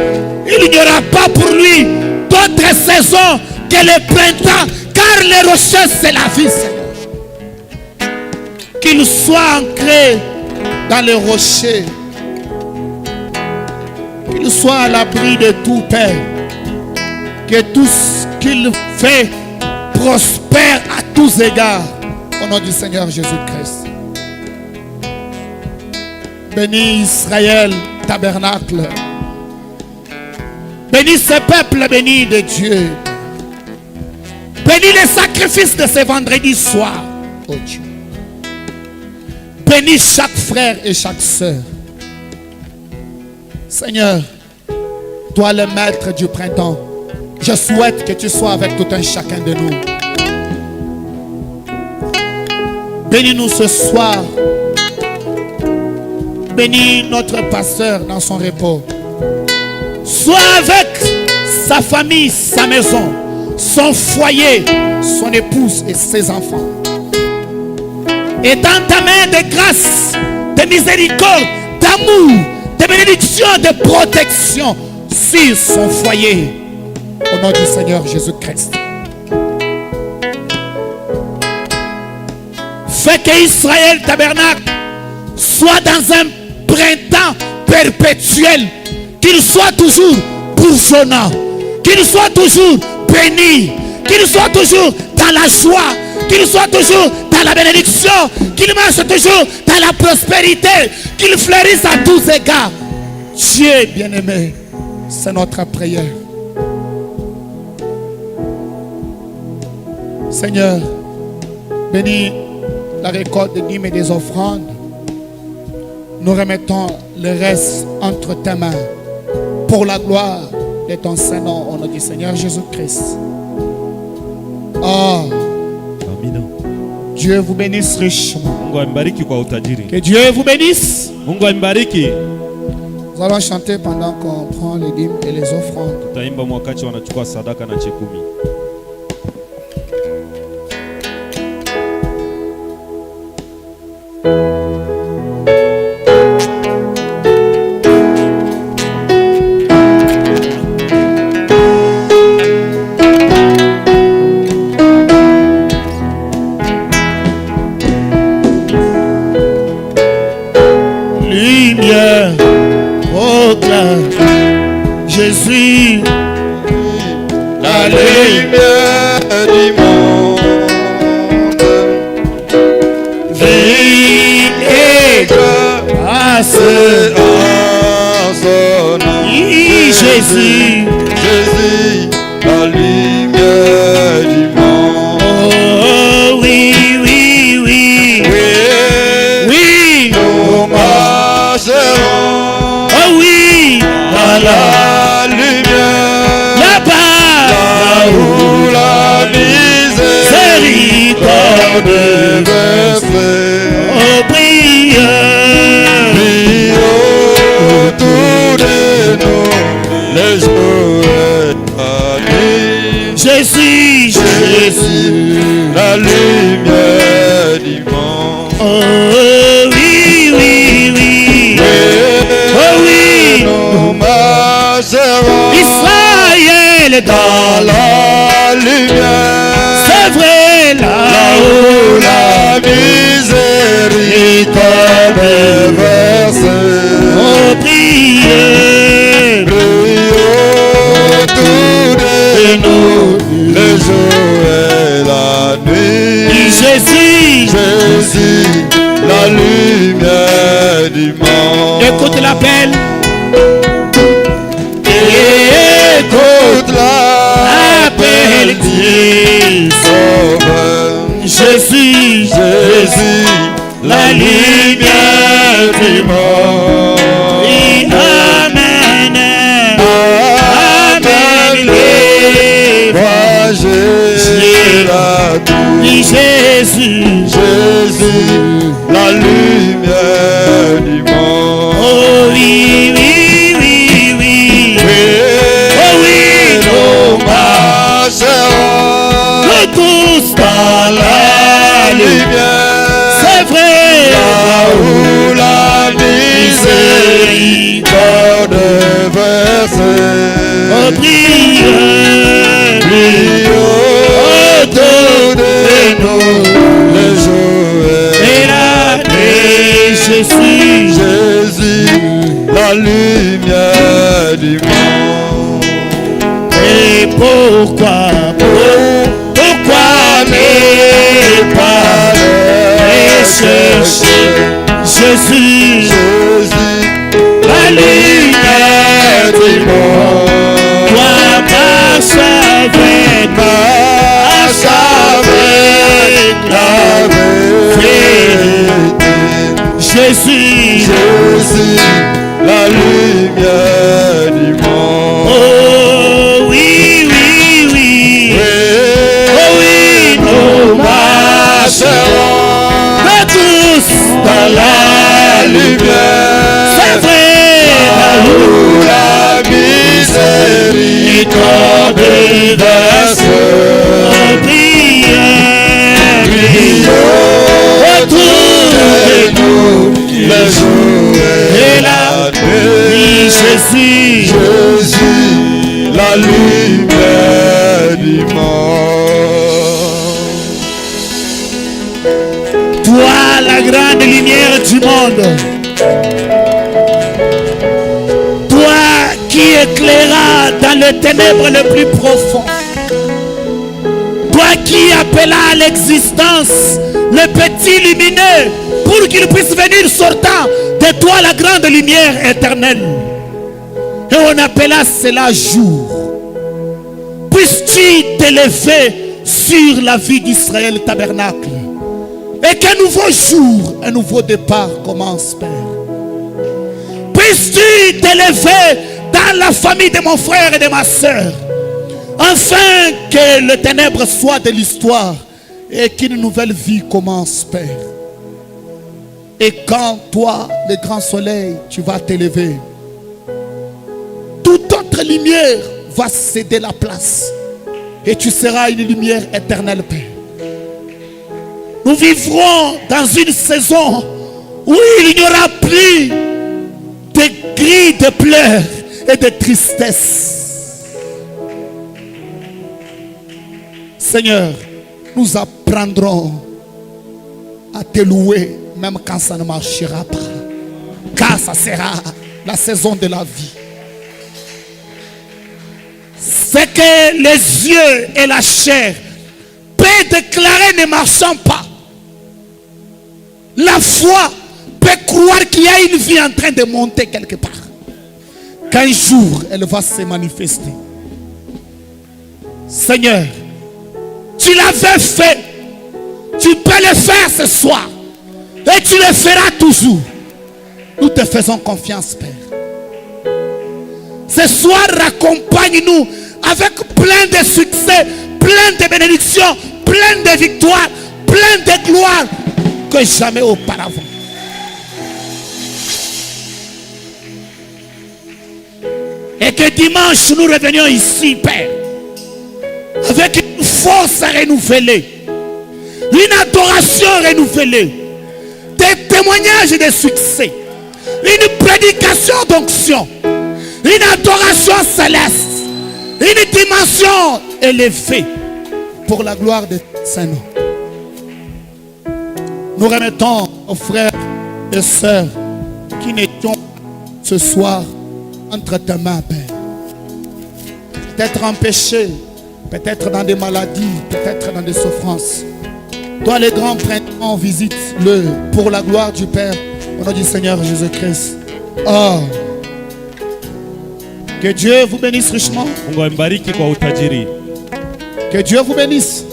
il n'y aura pas pour lui d'autres saisons que le printemps, car les rochers, c'est la vie, Seigneur. Qu'il soit ancré dans les rochers, qu'il soit à l'abri de tout, Père. Que tout ce qu'il fait prospère à tous égards. Au nom du Seigneur Jésus-Christ. Bénis Israël, tabernacle. Bénis ce peuple béni de Dieu. Bénis les sacrifices de ce vendredi soir, oh Dieu. Bénis chaque frère et chaque sœur. Seigneur, toi le maître du printemps, je souhaite que tu sois avec tout un chacun de nous. Bénis-nous ce soir. Bénis notre pasteur dans son repos. Sois avec sa famille, sa maison, son foyer, son épouse et ses enfants. Et dans ta main de grâce, de miséricorde, d'amour, de bénédiction, de protection sur son foyer. Au nom du Seigneur Jésus-Christ. Fais que Israël tabernacle soit dans un printemps perpétuel. Qu'il soit toujours bourgeonnant. Qu'il soit toujours béni. Qu'il soit toujours dans la joie. Qu'il soit toujours dans la bénédiction. Qu'il marche toujours dans la prospérité. Qu'il fleurisse à tous égards. Dieu bien-aimé, c'est notre prière. Seigneur, bénis la récolte des dîmes et des offrandes. Nous remettons le reste entre tes mains pour la gloire de ton Saint-Nom, au nom du Seigneur Jésus-Christ. Oh, Amina. Dieu vous bénisse richement. Mungu ambariki kwa utajiri. Que Dieu vous bénisse. Mungu ambariki. Nous allons chanter pendant qu'on prend les dîmes et les offrandes. Tutaimba wakati wanachukua sadaka na chekumi. Lumière, proclame Jésus, La lumière du monde. vie et grâce. C'est en son nom. Jésus, Jésus Jésus, Jésus, la lumière du monde. oh oui, oui, oui, oh oui, Nous marcherons Israël dans dans la lumière, c'est vrai là-haut, la miséricorde est versée. oh priez, Prions autour de nous, le jour et la nuit. Jésus, Jésus, la lumière du monde. écoute l'appel, Écoute appel l'appel du dit, Sauveur. Jésus, Jésus, la lumière du monde. oui, amen, amen, Moi j'ai la douce. oui, Jésus, Jésus, la lumière du monde. oh oui, oui, oui, oui, oh oui, Nous marcherons nous tous dans la lumière, c'est vrai, là où la miséricorde est versée. oh priez, Prions autour de nous, le jour et et la paix, Jésus, Jésus, la lumière du monde. et pourquoi ne pas les chercher, Jésus, Jésus, la lumière du monde, toi marche avec la vérité, Jésus, Jésus, la lumière du monde. oh oui, oui, oui, oh oui, nous marcherons tous dans la lumière, c'est vrai, Où la miséricorde est versée. prière, Autour de nous, le jour et et la la nuit. Jésus, Jésus, la lumière du monde. toi la grande lumière du monde, toi qui éclairas dans les ténèbres les plus profonds, toi qui appela à l'existence le petit lumineux pour qu'il puisse venir sortant de toi la grande lumière éternelle. Et on appela cela jour. Puisses-tu t'élever sur la vie d'Israël tabernacle, et qu'un nouveau jour, un nouveau départ commence, Père. Puisses-tu t'élever dans la famille de mon frère et de ma soeur, afin que le ténèbre soit de l'histoire et qu'une nouvelle vie commence, Père. Et quand toi, le grand soleil, tu vas t'élever, toute autre lumière va céder la place et tu seras une lumière éternelle, Père. Nous vivrons dans une saison où il n'y aura plus de cris, de pleurs et de tristesse. Seigneur, nous apprendrons à te louer même quand ça ne marchera pas, car ça sera la saison de la vie. C'est que les yeux et la chair peuvent déclarer ne marchant pas. La foi peut croire qu'il y a une vie en train de monter quelque part, qu'un jour elle va se manifester. Seigneur, tu l'avais fait, tu peux le faire ce soir et tu le feras toujours. Nous te faisons confiance, Père. Ce soir, accompagne-nous avec plein de succès, plein de bénédictions, plein de victoires, plein de gloire que jamais auparavant. Et que dimanche nous revenions ici, Père, avec une force renouvelée, une adoration renouvelée, des témoignages de succès, une prédication d'onction, une adoration céleste, une dimension élevée pour la gloire de Saint-Nom. Nous remettons aux frères et sœurs qui n'étions ce soir entre tes mains, Père. Peut-être empêchés, peut-être dans des maladies, peut-être dans des souffrances. Toi, le grand printemps, visite-le pour la gloire du Père, au nom du Seigneur Jésus-Christ. Oh, que Dieu vous bénisse richement. Mungu ambariki kwa utajiri. Que Dieu vous bénisse.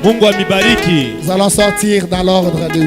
Mungu amibariki. Nous allons sortir dans l'ordre de